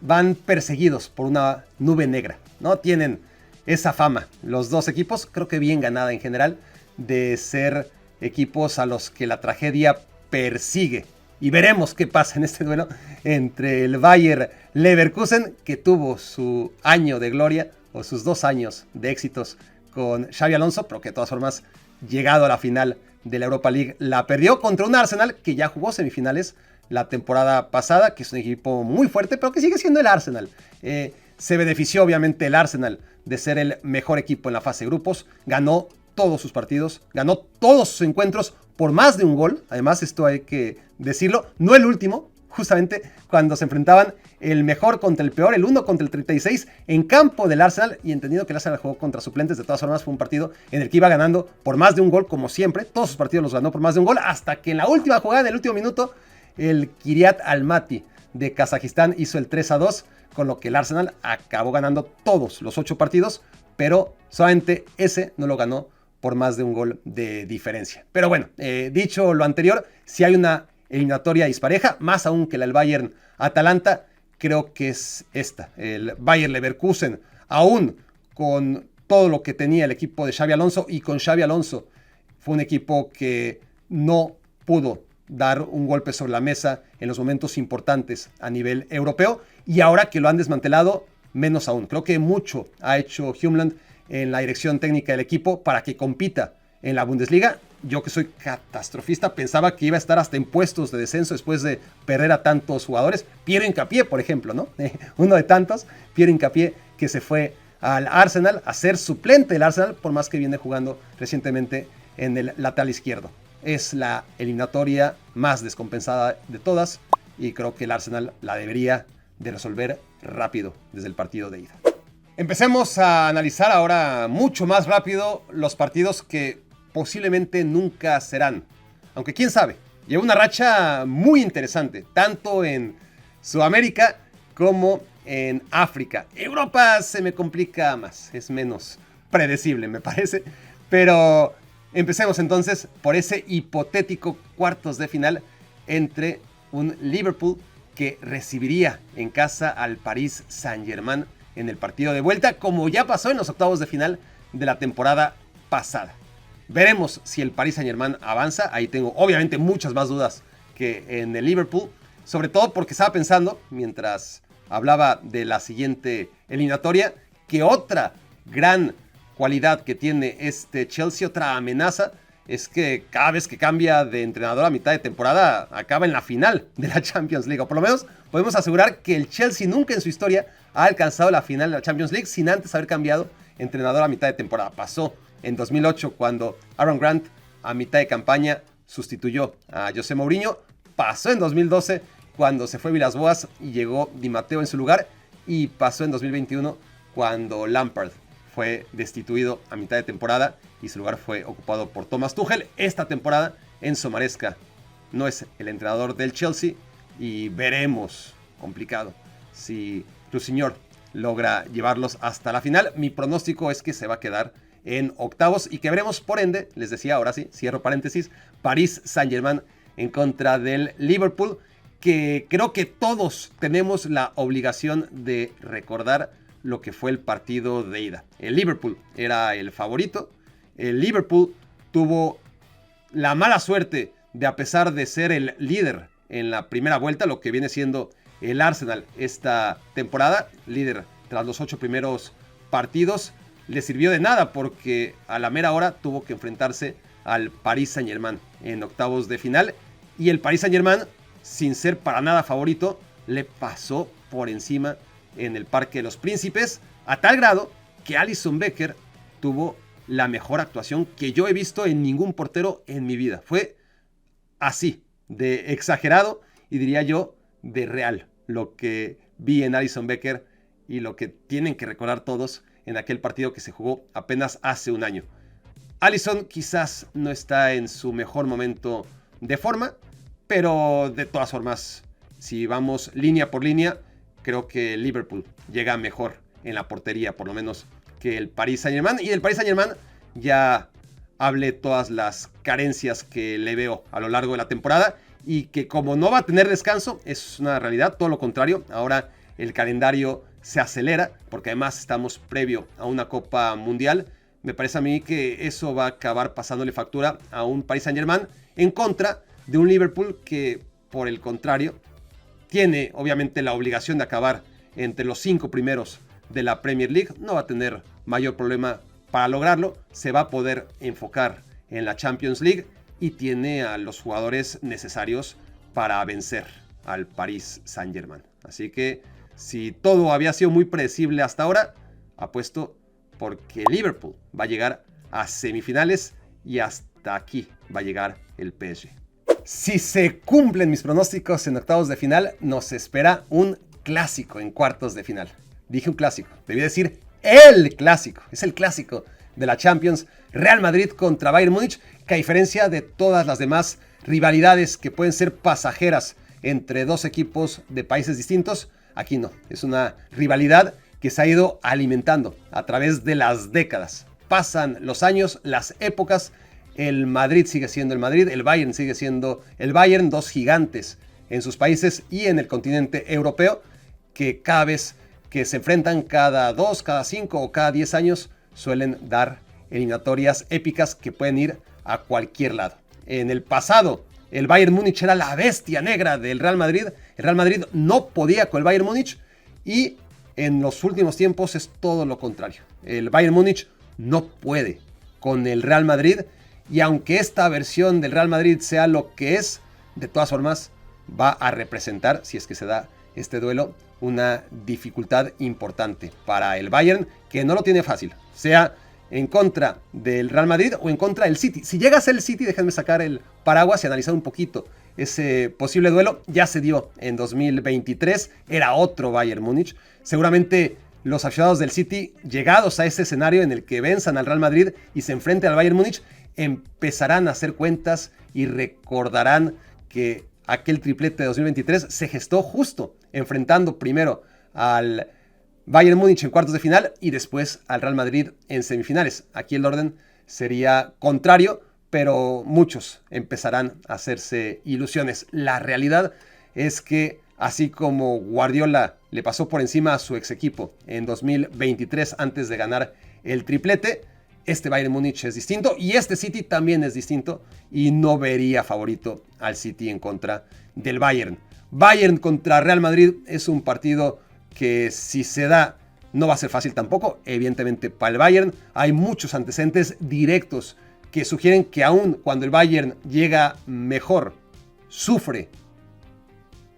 van perseguidos por una nube negra, ¿no? Tienen esa fama, los dos equipos, creo que bien ganada en general, de ser equipos a los que la tragedia persigue. Y veremos qué pasa en este duelo entre el Bayer Leverkusen, que tuvo su año de gloria, o sus 2 años de éxitos con Xabi Alonso, pero que de todas formas, llegado a la final de la Europa League, la perdió contra un Arsenal que ya jugó semifinales la temporada pasada, que es un equipo muy fuerte, pero que sigue siendo el Arsenal. Se benefició obviamente el Arsenal de ser el mejor equipo en la fase de grupos, ganó todos sus partidos, ganó todos sus encuentros por más de un gol. Además, esto hay que decirlo, no el último, justamente cuando se enfrentaban el mejor contra el peor, el 1 contra el 36 en campo del Arsenal, y entendido que el Arsenal jugó contra suplentes, de todas formas fue un partido en el que iba ganando por más de un gol, como siempre, todos sus partidos los ganó por más de un gol, hasta que en la última jugada, en el último minuto, el Kiryat Almaty de Kazajistán hizo el 3-2, con lo que el Arsenal acabó ganando todos los 8 partidos, pero solamente ese no lo ganó por más de un gol de diferencia. Pero bueno, dicho lo anterior, si hay una eliminatoria dispareja, más aún que la del Bayern-Atalanta, creo que es esta. El Bayer Leverkusen, aún con todo lo que tenía el equipo de Xabi Alonso, y con Xabi Alonso fue un equipo que no pudo dar un golpe sobre la mesa en los momentos importantes a nivel europeo, y ahora que lo han desmantelado, menos aún. Creo que mucho ha hecho Hjulmand en la dirección técnica del equipo para que compita en la Bundesliga. Yo, que soy catastrofista, pensaba que iba a estar hasta en puestos de descenso después de perder a tantos jugadores. Pierre Hincapié, por ejemplo, ¿no? Uno de tantos, Pierre Hincapié, que se fue al Arsenal a ser suplente del Arsenal, por más que viene jugando recientemente en el lateral izquierdo. Es la eliminatoria más descompensada de todas, y creo que el Arsenal la debería de resolver rápido desde el partido de ida. Empecemos a analizar ahora mucho más rápido los partidos que posiblemente nunca serán. Aunque quién sabe, lleva una racha muy interesante, tanto en Sudamérica como en África. Europa se me complica más, es menos predecible, me parece. Pero empecemos entonces por ese hipotético cuartos de final entre un Liverpool que recibiría en casa al Paris Saint-Germain en el partido de vuelta, como ya pasó en los octavos de final de la temporada pasada. Veremos si el Paris Saint-Germain avanza. Ahí tengo obviamente muchas más dudas que en el Liverpool, sobre todo porque estaba pensando, mientras hablaba de la siguiente eliminatoria, que otra gran cualidad que tiene este Chelsea, otra amenaza, es que cada vez que cambia de entrenador a mitad de temporada, acaba en la final de la Champions League. O por lo menos podemos asegurar que el Chelsea nunca en su historia ha alcanzado la final de la Champions League sin antes haber cambiado entrenador a mitad de temporada. Pasó en 2008 cuando Aaron Grant a mitad de campaña sustituyó a José Mourinho. Pasó en 2012 cuando se fue Villas-Boas y llegó Di Matteo en su lugar. Y pasó en 2021 cuando Lampard fue destituido a mitad de temporada y su lugar fue ocupado por Thomas Tuchel. Esta temporada Enzo Maresca no es el entrenador del Chelsea y veremos, complicado, si Rusiñol logra llevarlos hasta la final. Mi pronóstico es que se va a quedar en octavos y que veremos, por ende, les decía, ahora sí, cierro paréntesis, Paris Saint-Germain en contra del Liverpool, que creo que todos tenemos la obligación de recordar lo que fue el partido de ida. El Liverpool era el favorito. El Liverpool tuvo la mala suerte de, a pesar de ser el líder en la primera vuelta, lo que viene siendo el Arsenal esta temporada, líder tras los 8 primeros partidos, le sirvió de nada porque a la mera hora tuvo que enfrentarse al Paris Saint-Germain en octavos de final, y el Paris Saint-Germain, sin ser para nada favorito, le pasó por encima en el Parque de los Príncipes, a tal grado que Alisson Becker tuvo la mejor actuación que yo he visto en ningún portero en mi vida. Fue así, de exagerado, y diría yo, de real, lo que vi en Alisson Becker y lo que tienen que recordar todos en aquel partido que se jugó apenas hace un año. Alisson quizás no está en su mejor momento de forma, pero de todas formas, si vamos línea por línea, creo que Liverpool llega mejor en la portería, por lo menos, que el Paris Saint-Germain. Y el Paris Saint-Germain ya hablé todas las carencias que le veo a lo largo de la temporada, y que como no va a tener descanso, es una realidad, todo lo contrario. Ahora el calendario se acelera, porque además estamos previo a una Copa Mundial. Me parece a mí que eso va a acabar pasándole factura a un Paris Saint-Germain en contra de un Liverpool que, por el contrario, tiene obviamente la obligación de acabar entre los 5 primeros de la Premier League. No va a tener mayor problema para lograrlo. Se va a poder enfocar en la Champions League y tiene a los jugadores necesarios para vencer al Paris Saint-Germain. Así que si todo había sido muy predecible hasta ahora, apuesto porque Liverpool va a llegar a semifinales y hasta aquí va a llegar el PSG. Si se cumplen mis pronósticos en octavos de final, nos espera un clásico en cuartos de final. Dije un clásico, debí decir el clásico. Es el clásico de la Champions, Real Madrid contra Bayern Múnich, que a diferencia de todas las demás rivalidades que pueden ser pasajeras entre dos equipos de países distintos, aquí no. Es una rivalidad que se ha ido alimentando a través de las décadas. Pasan los años, las épocas, el Madrid sigue siendo el Madrid, el Bayern sigue siendo el Bayern, dos gigantes en sus países y en el continente europeo, que cada vez que se enfrentan, cada 2, cada 5 o cada 10 años, suelen dar eliminatorias épicas que pueden ir a cualquier lado. En el pasado, el Bayern Múnich era la bestia negra del Real Madrid. El Real Madrid no podía con el Bayern Múnich, y en los últimos tiempos es todo lo contrario. El Bayern Múnich no puede con el Real Madrid, y aunque esta versión del Real Madrid sea lo que es, de todas formas va a representar, si es que se da este duelo, una dificultad importante para el Bayern, que no lo tiene fácil, sea en contra del Real Madrid o en contra del City. Si llega a ser el City, déjenme sacar el paraguas y analizar un poquito ese posible duelo. Ya se dio en 2023, era otro Bayern Múnich. Seguramente los aficionados del City, llegados a ese escenario en el que venzan al Real Madrid y se enfrenten al Bayern Múnich, empezarán a hacer cuentas y recordarán que aquel triplete de 2023 se gestó justo enfrentando primero al Bayern Múnich en cuartos de final y después al Real Madrid en semifinales. Aquí el orden sería contrario, pero muchos empezarán a hacerse ilusiones. La realidad es que así como Guardiola le pasó por encima a su ex equipo en 2023 antes de ganar el triplete, este Bayern Múnich es distinto y este City también es distinto, y no vería favorito al City en contra del Bayern. Bayern contra Real Madrid es un partido que, si se da, no va a ser fácil tampoco. Evidentemente para el Bayern hay muchos antecedentes directos que sugieren que aun cuando el Bayern llega mejor, sufre.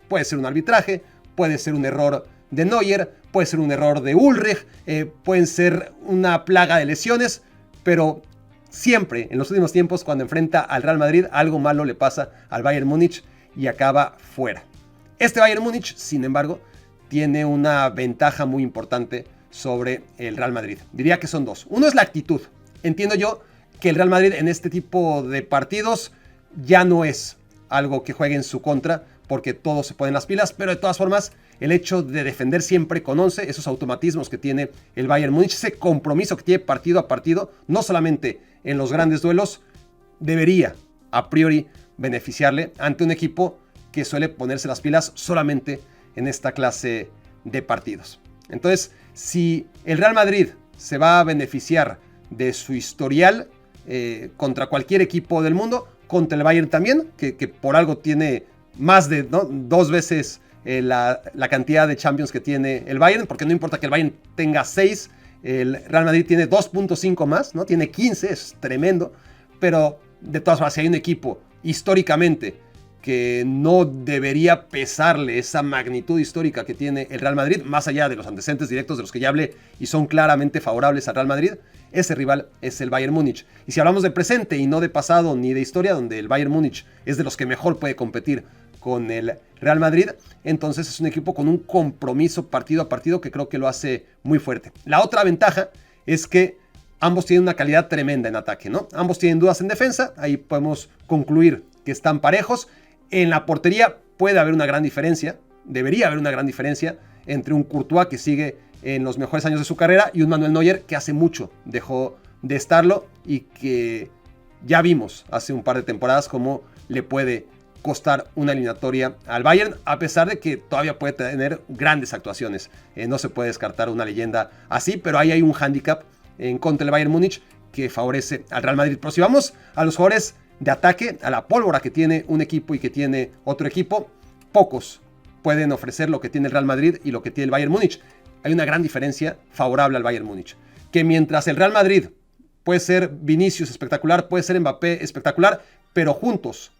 Puede ser un arbitraje, puede ser un error de Neuer, puede ser un error de Ulreich, pueden ser una plaga de lesiones, pero siempre en los últimos tiempos, cuando enfrenta al Real Madrid, algo malo le pasa al Bayern Múnich y acaba fuera. Este Bayern Múnich, sin embargo, tiene una ventaja muy importante sobre el Real Madrid. Diría que son dos. Uno es la actitud. Entiendo yo que el Real Madrid en este tipo de partidos ya no es algo que juegue en su contra, porque todos se ponen las pilas, pero de todas formas, el hecho de defender siempre con 11, esos automatismos que tiene el Bayern Múnich, ese compromiso que tiene partido a partido, no solamente en los grandes duelos, debería a priori beneficiarle ante un equipo que suele ponerse las pilas solamente en esta clase de partidos. Entonces, si el Real Madrid se va a beneficiar de su historial contra cualquier equipo del mundo, contra el Bayern también, que por algo tiene más de 2 veces la cantidad de Champions que tiene el Bayern, porque no importa que el Bayern tenga 6, el Real Madrid tiene 2.5 más, ¿no? Tiene 15, es tremendo, pero de todas formas, si hay un equipo históricamente que no debería pesarle esa magnitud histórica que tiene el Real Madrid, más allá de los antecedentes directos de los que ya hablé y son claramente favorables al Real Madrid, ese rival es el Bayern Múnich. Y si hablamos de presente y no de pasado ni de historia, donde el Bayern Múnich es de los que mejor puede competir con el Real Madrid, entonces es un equipo con un compromiso partido a partido que creo que lo hace muy fuerte. La otra ventaja es que ambos tienen una calidad tremenda en ataque, ¿no? Ambos tienen dudas en defensa, ahí podemos concluir que están parejos. En la portería puede haber una gran diferencia, debería haber una gran diferencia entre un Courtois que sigue en los mejores años de su carrera y un Manuel Neuer que hace mucho dejó de estarlo y que ya vimos hace un par de temporadas cómo le puede costar una eliminatoria al Bayern, a pesar de que todavía puede tener grandes actuaciones. No se puede descartar una leyenda así, pero ahí hay un hándicap en contra del Bayern Múnich que favorece al Real Madrid. Pero si vamos a los jugadores de ataque, a la pólvora que tiene un equipo y que tiene otro equipo, pocos pueden ofrecer lo que tiene el Real Madrid y lo que tiene el Bayern Múnich. Hay una gran diferencia favorable al Bayern Múnich, que mientras el Real Madrid puede ser Vinicius espectacular, puede ser Mbappé espectacular, pero juntos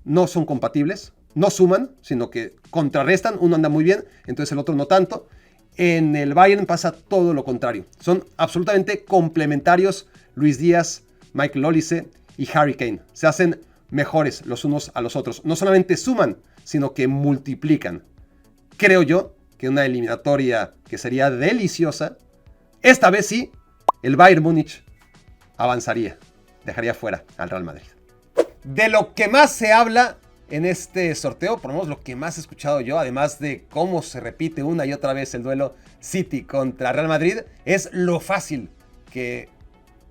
no son compatibles, no suman, sino que contrarrestan. Uno anda muy bien, entonces el otro no tanto. En el Bayern pasa todo lo contrario. Son absolutamente complementarios Luis Díaz, Michael Olise y Harry Kane. Se hacen mejores los unos a los otros. No solamente suman, sino que multiplican. Creo yo que una eliminatoria que sería deliciosa, esta vez sí, el Bayern Múnich avanzaría, dejaría fuera al Real Madrid. De lo que más se habla en este sorteo, por lo menos lo que más he escuchado yo, además de cómo se repite una y otra vez el duelo City contra Real Madrid, es lo fácil que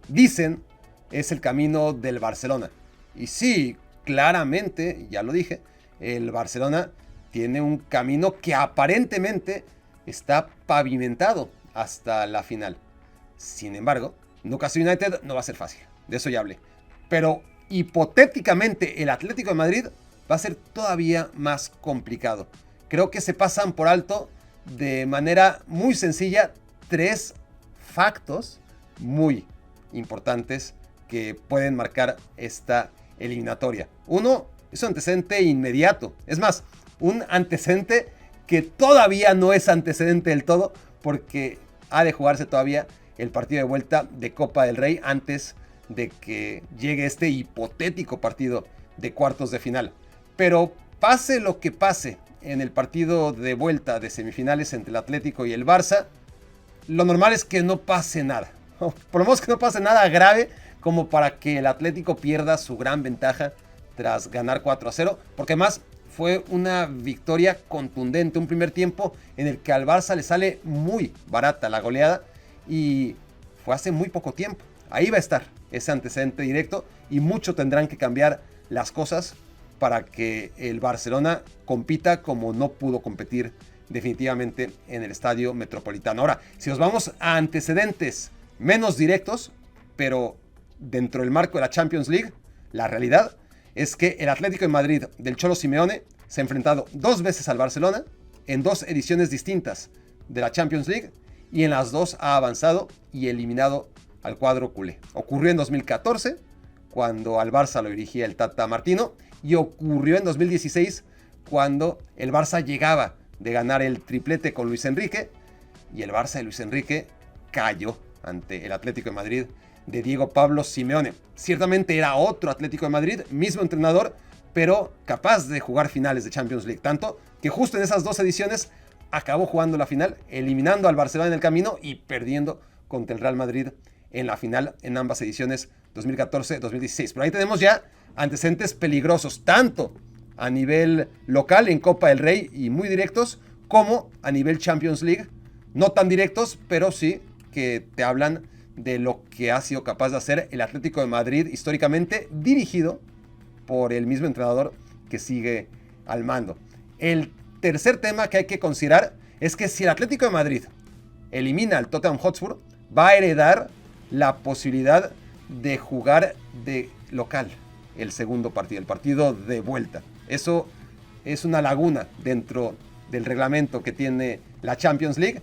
dicen es el camino del Barcelona. Y sí, claramente, ya lo dije, el Barcelona tiene un camino que aparentemente está pavimentado hasta la final. Sin embargo, Newcastle United no va a ser fácil, de eso ya hablé. Pero hipotéticamente el Atlético de Madrid va a ser todavía más complicado. Creo que se pasan por alto de manera muy sencilla 3 factos muy importantes que pueden marcar esta eliminatoria. Uno, es un antecedente inmediato. Es más, un antecedente que todavía no es antecedente del todo, porque ha de jugarse todavía el partido de vuelta de Copa del Rey antes de que llegue este hipotético partido de cuartos de final. Pero pase lo que pase en el partido de vuelta de semifinales entre el Atlético y el Barça, lo normal es que no pase nada. Por lo menos que no pase nada grave como para que el Atlético pierda su gran ventaja tras ganar 4-0, porque además fue una victoria contundente, un primer tiempo en el que al Barça le sale muy barata la goleada y fue hace muy poco tiempo. Ahí va a estar ese antecedente directo y mucho tendrán que cambiar las cosas para que el Barcelona compita como no pudo competir definitivamente en el Estadio Metropolitano. Ahora, si nos vamos a antecedentes menos directos, pero dentro del marco de la Champions League, la realidad es que el Atlético de Madrid del Cholo Simeone se ha enfrentado 2 veces al Barcelona en 2 ediciones distintas de la Champions League y en las 2 ha avanzado y eliminado al cuadro culé. Ocurrió en 2014 cuando al Barça lo dirigía el Tata Martino y ocurrió en 2016 cuando el Barça llegaba de ganar el triplete con Luis Enrique y el Barça de Luis Enrique cayó ante el Atlético de Madrid de Diego Pablo Simeone. Ciertamente era otro Atlético de Madrid, mismo entrenador, pero capaz de jugar finales de Champions League. Tanto que justo en esas 2 ediciones acabó jugando la final, eliminando al Barcelona en el camino y perdiendo contra el Real Madrid en la final en ambas ediciones 2014-2016. Pero ahí tenemos ya antecedentes peligrosos, tanto a nivel local en Copa del Rey y muy directos, como a nivel Champions League. No tan directos, pero sí que te hablan de lo que ha sido capaz de hacer el Atlético de Madrid históricamente, dirigido por el mismo entrenador que sigue al mando. El tercer tema que hay que considerar es que si el Atlético de Madrid elimina al Tottenham Hotspur, va a heredar la posibilidad de jugar de local el segundo partido, el partido de vuelta. Eso es una laguna dentro del reglamento que tiene la Champions League.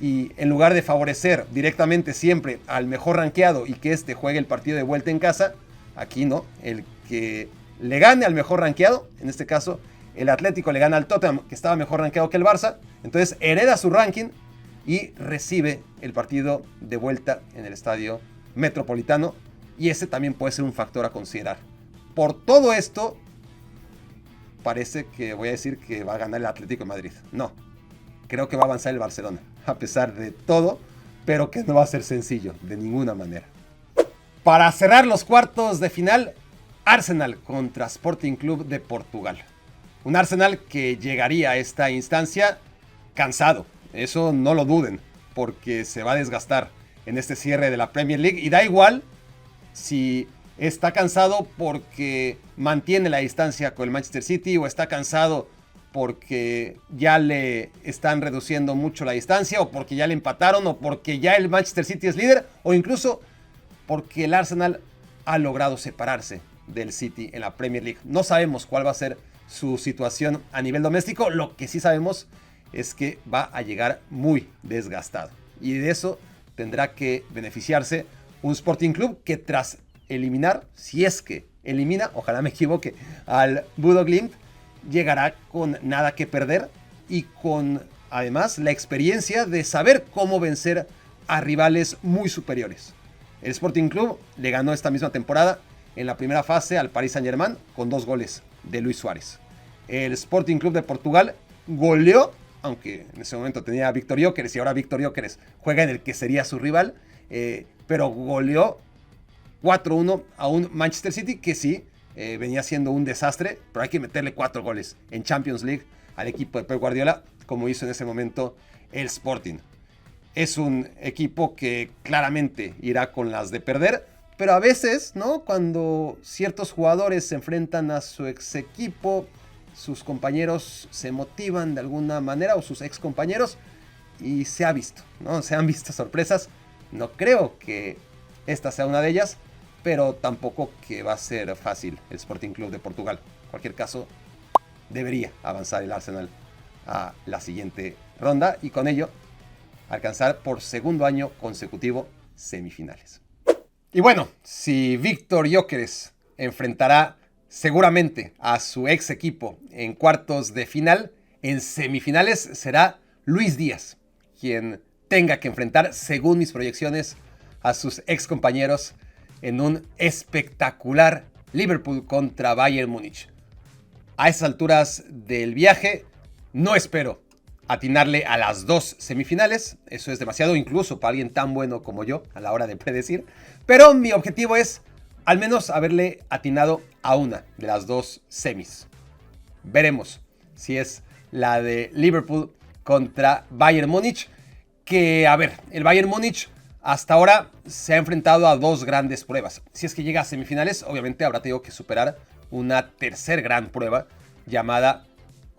Y en lugar de favorecer directamente siempre al mejor rankeado y que este juegue el partido de vuelta en casa, aquí no, el que le gane al mejor rankeado, en este caso el Atlético le gana al Tottenham que estaba mejor rankeado que el Barça, entonces hereda su ranking y recibe el partido de vuelta en el Estadio Metropolitano y ese también puede ser un factor a considerar. Por todo esto, parece que voy a decir que va a ganar el Atlético de Madrid. No, creo que va a avanzar el Barcelona, a pesar de todo, pero que no va a ser sencillo de ninguna manera. Para cerrar los cuartos de final, Arsenal contra Sporting Club de Portugal. Un Arsenal que llegaría a esta instancia cansado, eso no lo duden, porque se va a desgastar en este cierre de la Premier League y da igual si está cansado porque mantiene la distancia con el Manchester City o está cansado porque ya le están reduciendo mucho la distancia o porque ya le empataron o porque ya el Manchester City es líder o incluso porque el Arsenal ha logrado separarse del City en la Premier League. No sabemos cuál va a ser su situación a nivel doméstico. Lo que sí sabemos es que va a llegar muy desgastado. Y de eso tendrá que beneficiarse un Sporting Club que tras eliminar, si es que elimina, ojalá me equivoque, al Bodo Glimt, llegará con nada que perder y con además la experiencia de saber cómo vencer a rivales muy superiores. El Sporting Club le ganó esta misma temporada en la primera fase al Paris Saint-Germain con 2 goles de Luis Suárez. El Sporting Club de Portugal goleó, aunque en ese momento tenía a Víctor Gyökeres y ahora Víctor Gyökeres juega en el que sería su rival, pero goleó 4-1 a un Manchester City que sí venía siendo un desastre, pero hay que meterle 4 goles en Champions League al equipo de Pep Guardiola, como hizo en ese momento el Sporting. Es un equipo que claramente irá con las de perder, pero a veces, ¿no? Cuando ciertos jugadores se enfrentan a su ex equipo, sus compañeros se motivan de alguna manera, o sus ex compañeros, y se ha visto, ¿no? Se han visto sorpresas. No creo que esta sea una de ellas, pero tampoco que va a ser fácil el Sporting Club de Portugal. En cualquier caso, debería avanzar el Arsenal a la siguiente ronda y con ello alcanzar por segundo año consecutivo semifinales. Y bueno, si Víctor Gyökeres enfrentará seguramente a su ex equipo en cuartos de final, en semifinales será Luis Díaz quien tenga que enfrentar, según mis proyecciones, a sus ex compañeros en un espectacular Liverpool contra Bayern Múnich. A esas alturas del viaje no espero atinarle a las 2 semifinales, eso es demasiado incluso para alguien tan bueno como yo a la hora de predecir, pero mi objetivo es al menos haberle atinado a una de las 2 semis. Veremos si es la de Liverpool contra Bayern Múnich, que a ver, el Bayern Múnich hasta ahora se ha enfrentado a 2 grandes pruebas. Si es que llega a semifinales, obviamente habrá tenido que superar una tercer gran prueba llamada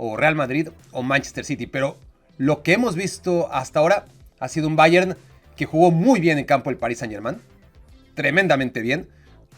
o Real Madrid o Manchester City, pero lo que hemos visto hasta ahora ha sido un Bayern que jugó muy bien en campo del Paris Saint-Germain, tremendamente bien,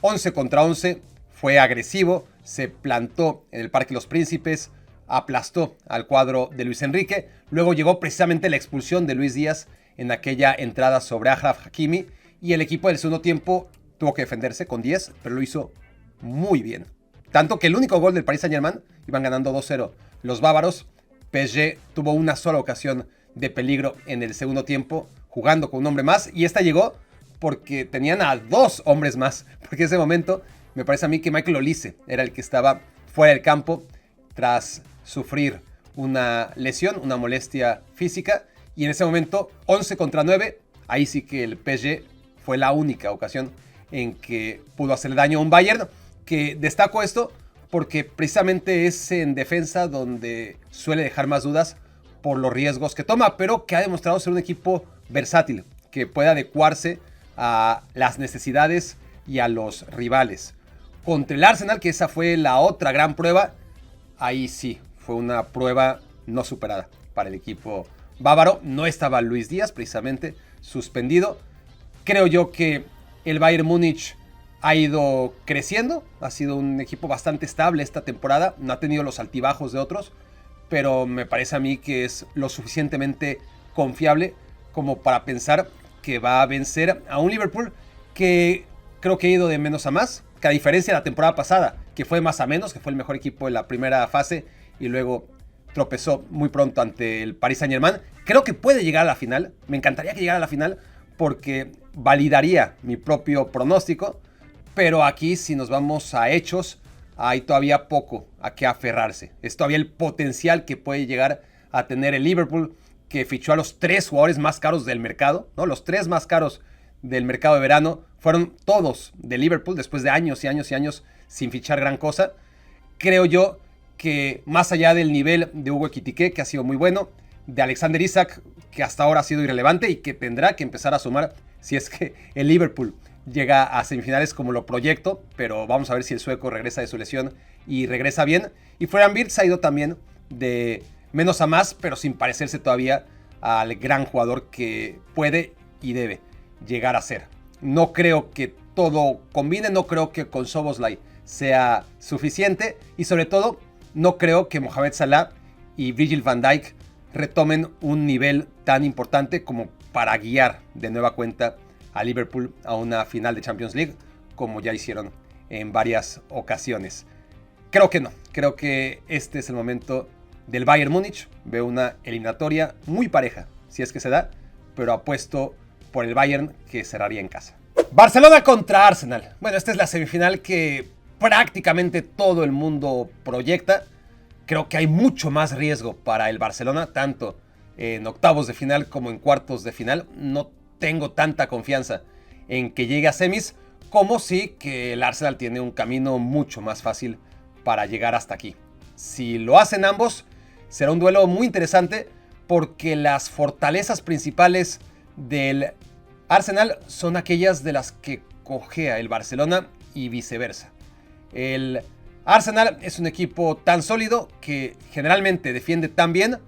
11 contra 11, fue agresivo, se plantó en el Parque de los Príncipes, aplastó al cuadro de Luis Enrique, luego llegó precisamente la expulsión de Luis Díaz en aquella entrada sobre Achraf Hakimi y el equipo del segundo tiempo tuvo que defenderse con 10, pero lo hizo muy bien. Tanto que el único gol del Paris Saint-Germain iban ganando 2-0 los bávaros. PSG tuvo una sola ocasión de peligro en el segundo tiempo, jugando con un hombre más, y esta llegó porque tenían a 2 hombres más, porque en ese momento me parece a mí que Michael Olise era el que estaba fuera del campo tras sufrir una lesión, una molestia física, y en ese momento 11 contra 9, ahí sí que el PSG fue la única ocasión en que pudo hacerle daño a un Bayern, que destaco esto porque precisamente es en defensa donde suele dejar más dudas por los riesgos que toma, pero que ha demostrado ser un equipo versátil, que puede adecuarse a las necesidades y a los rivales. Contra el Arsenal, que esa fue la otra gran prueba, ahí sí, fue una prueba no superada para el equipo bávaro. No estaba Luis Díaz, precisamente, suspendido. Creo yo que el Bayern Múnich ha ido creciendo, ha sido un equipo bastante estable esta temporada, no ha tenido los altibajos de otros, pero me parece a mí que es lo suficientemente confiable como para pensar que va a vencer a un Liverpool que creo que ha ido de menos a más, que a diferencia de la temporada pasada, que fue más a menos, que fue el mejor equipo en la primera fase y luego tropezó muy pronto ante el Paris Saint-Germain. Creo que puede llegar a la final, me encantaría que llegara a la final porque validaría mi propio pronóstico, pero aquí si nos vamos a hechos, hay todavía poco a qué aferrarse. Es todavía el potencial que puede llegar a tener el Liverpool, que fichó a los 3 jugadores más caros del mercado, ¿no? Los 3 más caros del mercado de verano fueron todos de Liverpool después de años y años y años sin fichar gran cosa. Creo yo que más allá del nivel de Hugo Ekitike, que ha sido muy bueno, de Alexander Isak, que hasta ahora ha sido irrelevante y que tendrá que empezar a sumar si es que el Liverpool llega a semifinales como lo proyecto, pero vamos a ver si el sueco regresa de su lesión y regresa bien. Y Florian Wirtz ha ido también de menos a más, pero sin parecerse todavía al gran jugador que puede y debe llegar a ser. No creo que todo combine, no creo que con Szoboszlai sea suficiente y sobre todo no creo que Mohamed Salah y Virgil van Dijk retomen un nivel tan importante como para guiar de nueva cuenta a Liverpool a una final de Champions League como ya hicieron en varias ocasiones. Creo que no, creo que este es el momento del Bayern Múnich. Veo una eliminatoria muy pareja, si es que se da, pero apuesto por el Bayern, que cerraría en casa. Barcelona contra Arsenal. Bueno, esta es la semifinal que prácticamente todo el mundo proyecta. Creo que hay mucho más riesgo para el Barcelona, tanto en octavos de final como en cuartos de final. No tengo tanta confianza en que llegue a semis, como sí que el Arsenal tiene un camino mucho más fácil para llegar hasta aquí. Si lo hacen ambos, será un duelo muy interesante porque las fortalezas principales del Arsenal son aquellas de las que cojea el Barcelona y viceversa. El Arsenal es un equipo tan sólido que generalmente defiende tan bien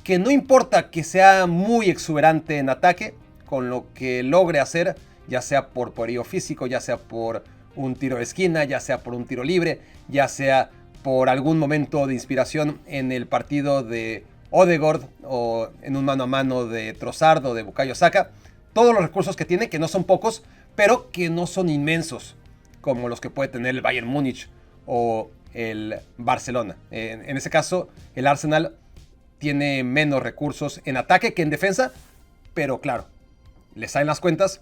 que no importa que sea muy exuberante en ataque, con lo que logre hacer, ya sea por poderío físico, ya sea por un tiro de esquina, ya sea por un tiro libre, ya sea por algún momento de inspiración en el partido de Ødegaard o en un mano a mano de Trossard o de Bukayo Saka. Todos los recursos que tiene, que no son pocos, pero que no son inmensos, como los que puede tener el Bayern Múnich o el Barcelona. En ese caso, el Arsenal tiene menos recursos en ataque que en defensa, pero claro, le salen las cuentas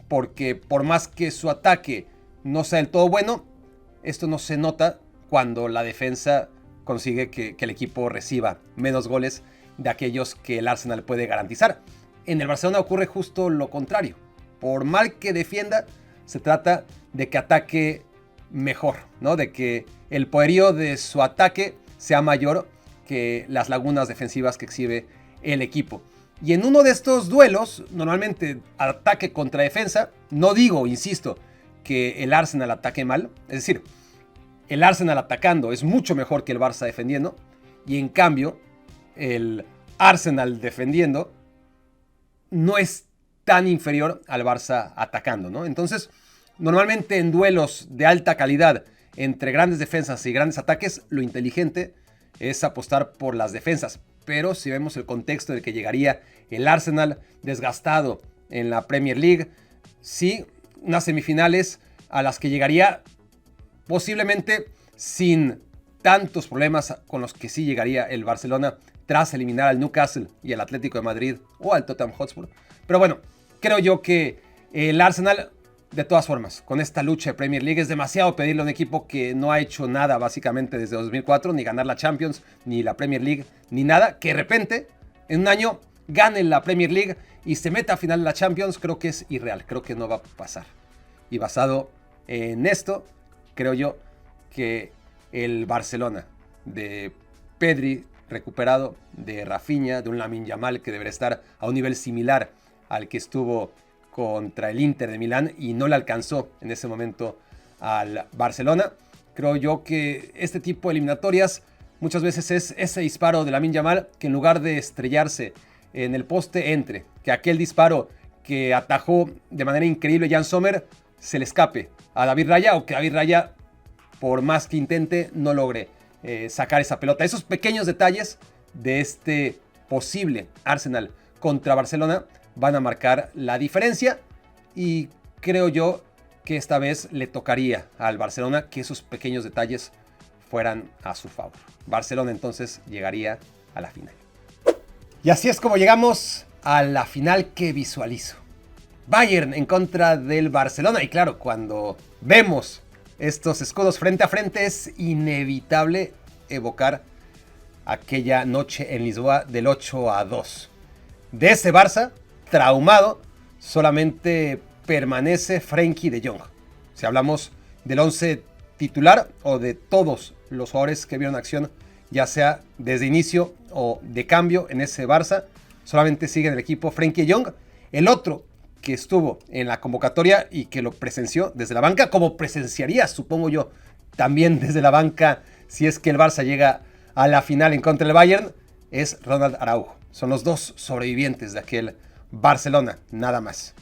porque por más que su ataque no sea del todo bueno, esto no se nota cuando la defensa consigue que el equipo reciba menos goles de aquellos que el Arsenal puede garantizar. En el Barcelona ocurre justo lo contrario. Por mal que defienda, se trata de que ataque mejor, ¿no? De que el poderío de su ataque sea mayor que las lagunas defensivas que exhibe el equipo. Y en uno de estos duelos, normalmente ataque contra defensa, no digo, insisto, que el Arsenal ataque mal, es decir, el Arsenal atacando es mucho mejor que el Barça defendiendo, y en cambio, el Arsenal defendiendo no es tan inferior al Barça atacando, ¿no? Entonces, normalmente en duelos de alta calidad entre grandes defensas y grandes ataques, lo inteligente es apostar por las defensas. Pero si vemos el contexto del que llegaría el Arsenal desgastado en la Premier League, sí, unas semifinales a las que llegaría posiblemente sin tantos problemas con los que sí llegaría el Barcelona tras eliminar al Newcastle y al Atlético de Madrid o al Tottenham Hotspur. Pero bueno, creo yo que el Arsenal, de todas formas, con esta lucha de Premier League, es demasiado pedirle a un equipo que no ha hecho nada básicamente desde 2004, ni ganar la Champions, ni la Premier League, ni nada, que de repente, en un año, gane la Premier League y se meta a final de la Champions. Creo que es irreal, creo que no va a pasar. Y basado en esto, creo yo que el Barcelona de Pedri recuperado, de Rafinha, de un Lamine Yamal que debería estar a un nivel similar al que estuvo contra el Inter de Milán y no le alcanzó en ese momento al Barcelona. Creo yo que este tipo de eliminatorias muchas veces es ese disparo de Lamine Yamal que en lugar de estrellarse en el poste entre, que aquel disparo que atajó de manera increíble Jan Sommer se le escape a David Raya, o que David Raya, por más que intente, no logre sacar esa pelota. Esos pequeños detalles de este posible Arsenal contra Barcelona van a marcar la diferencia, y creo yo que esta vez le tocaría al Barcelona que esos pequeños detalles fueran a su favor. Barcelona entonces llegaría a la final. Y así es como llegamos a la final que visualizo. Bayern en contra del Barcelona. Y claro, cuando vemos estos escudos frente a frente es inevitable evocar aquella noche en Lisboa del 8-2. De ese Barça, traumado, solamente permanece Frenkie de Jong. Si hablamos del 11 titular o de todos los jugadores que vieron acción, ya sea desde inicio o de cambio en ese Barça, solamente sigue en el equipo Frenkie de Jong. El otro que estuvo en la convocatoria y que lo presenció desde la banca, como presenciaría, supongo yo, también desde la banca, si es que el Barça llega a la final en contra del Bayern, es Ronald Araujo. Son los dos sobrevivientes de aquel Barcelona, nada más.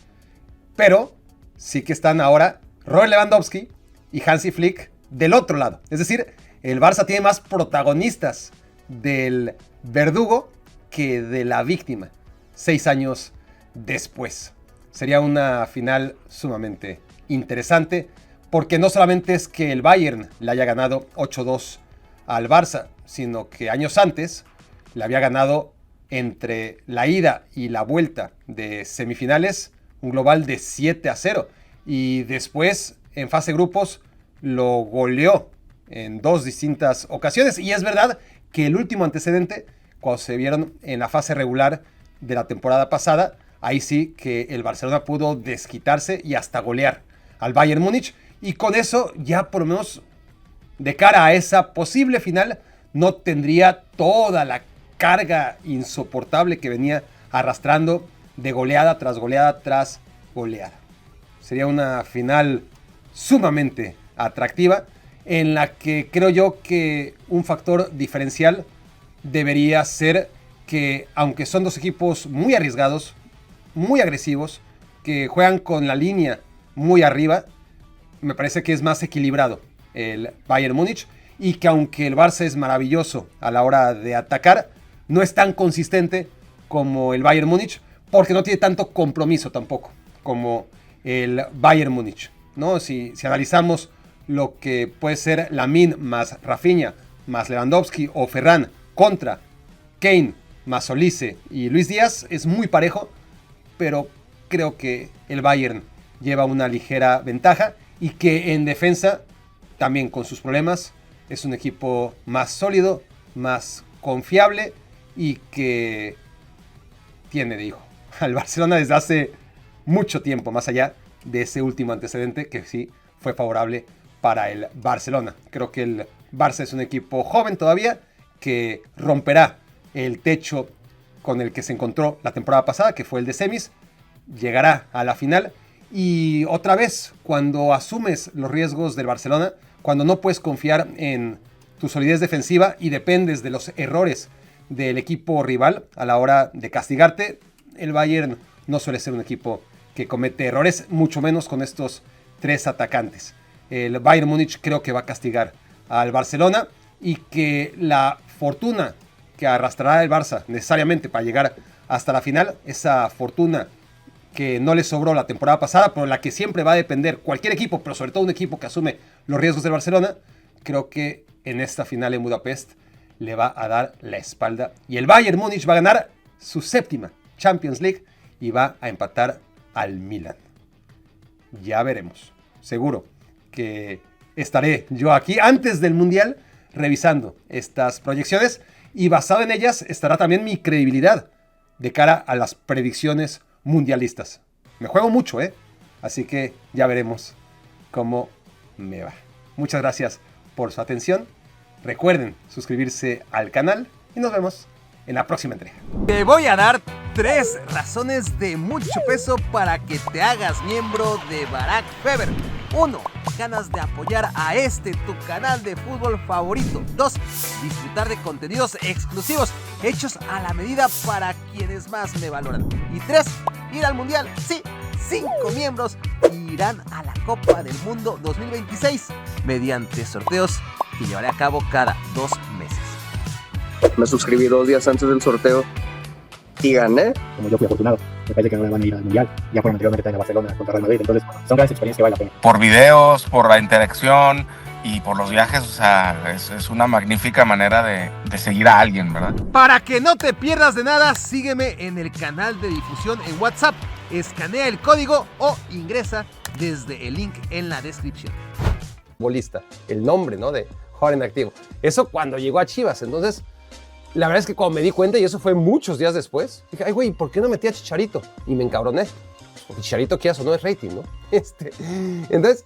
Pero sí que están ahora Robert Lewandowski y Hansi Flick del otro lado. Es decir, el Barça tiene más protagonistas del verdugo que de la víctima 6 años después. Sería una final sumamente interesante, porque no solamente es que el Bayern le haya ganado 8-2 al Barça, sino que años antes le había ganado entre la ida y la vuelta de semifinales un global de 7-0. Y después, en fase de grupos, lo goleó en 2 distintas ocasiones. Y es verdad que el último antecedente, cuando se vieron en la fase regular de la temporada pasada, ahí sí que el Barcelona pudo desquitarse y hasta golear al Bayern Múnich. Y con eso ya por lo menos de cara a esa posible final no tendría toda la carga insoportable que venía arrastrando de goleada tras goleada tras goleada. Sería una final sumamente atractiva en la que creo yo que un factor diferencial debería ser que, aunque son dos equipos muy arriesgados, muy agresivos, que juegan con la línea muy arriba, me parece que es más equilibrado el Bayern Múnich, y que aunque el Barça es maravilloso a la hora de atacar, no es tan consistente como el Bayern Múnich, porque no tiene tanto compromiso tampoco como el Bayern Múnich, ¿no? Si analizamos lo que puede ser Lamine más Rafinha, más Lewandowski o Ferran contra Kane más Olise y Luis Díaz, es muy parejo, pero creo que el Bayern lleva una ligera ventaja y que en defensa, también con sus problemas, es un equipo más sólido, más confiable y que tiene de hijo al Barcelona desde hace mucho tiempo, más allá de ese último antecedente que sí fue favorable para el Barcelona. Creo que el Barça es un equipo joven todavía que romperá el techo con el que se encontró la temporada pasada, que fue el de semis, llegará a la final y otra vez, cuando asumes los riesgos del Barcelona, cuando no puedes confiar en tu solidez defensiva y dependes de los errores del equipo rival a la hora de castigarte, el Bayern no suele ser un equipo que comete errores, mucho menos con estos 3 atacantes. El Bayern Múnich creo que va a castigar al Barcelona y que la fortuna que arrastrará el Barça necesariamente para llegar hasta la final, esa fortuna que no le sobró la temporada pasada, pero la que siempre va a depender cualquier equipo, pero sobre todo un equipo que asume los riesgos del Barcelona, creo que en esta final en Budapest le va a dar la espalda y el Bayern Múnich va a ganar su 7ª Champions League y va a empatar al Milan. Ya veremos. Seguro que estaré yo aquí antes del Mundial revisando estas proyecciones y basado en ellas estará también mi credibilidad de cara a las predicciones mundialistas. Me juego mucho, así que ya veremos cómo me va. Muchas gracias por su atención. Recuerden suscribirse al canal y nos vemos en la próxima entrega. Te voy a dar 3 razones de mucho peso para que te hagas miembro de Barack Feber. 1. Ganas de apoyar a tu canal de fútbol favorito. 2. Disfrutar de contenidos exclusivos hechos a la medida para quienes más me valoran. Y 3. Ir al Mundial. Sí, 5 miembros irán a la Copa del Mundo 2026 mediante sorteos que llevaré a cabo cada 2 meses. Me suscribí 2 días antes del sorteo y gané. Como yo fui afortunado, me parece que no me van a ir al Mundial. Ya fueron anteriormente en Barcelona contra Real Madrid, entonces son grandes experiencias que vale la pena. Por videos, por la interacción y por los viajes, o sea, es una magnífica manera de seguir a alguien, ¿verdad? Para que no te pierdas de nada, sígueme en el canal de difusión en WhatsApp. Escanea el código o ingresa desde el link en la descripción. Bolista, el nombre, ¿no? De jugador en activo. Eso cuando llegó a Chivas, entonces La verdad es que cuando me di cuenta, y eso fue muchos días después, dije, ay, güey, ¿por qué no metí a Chicharito? Y me encabroné. Porque Chicharito, quieras o no, es rating, ¿no? Entonces,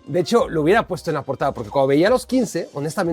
de hecho, lo hubiera puesto en la portada, porque cuando veía los 15, honestamente,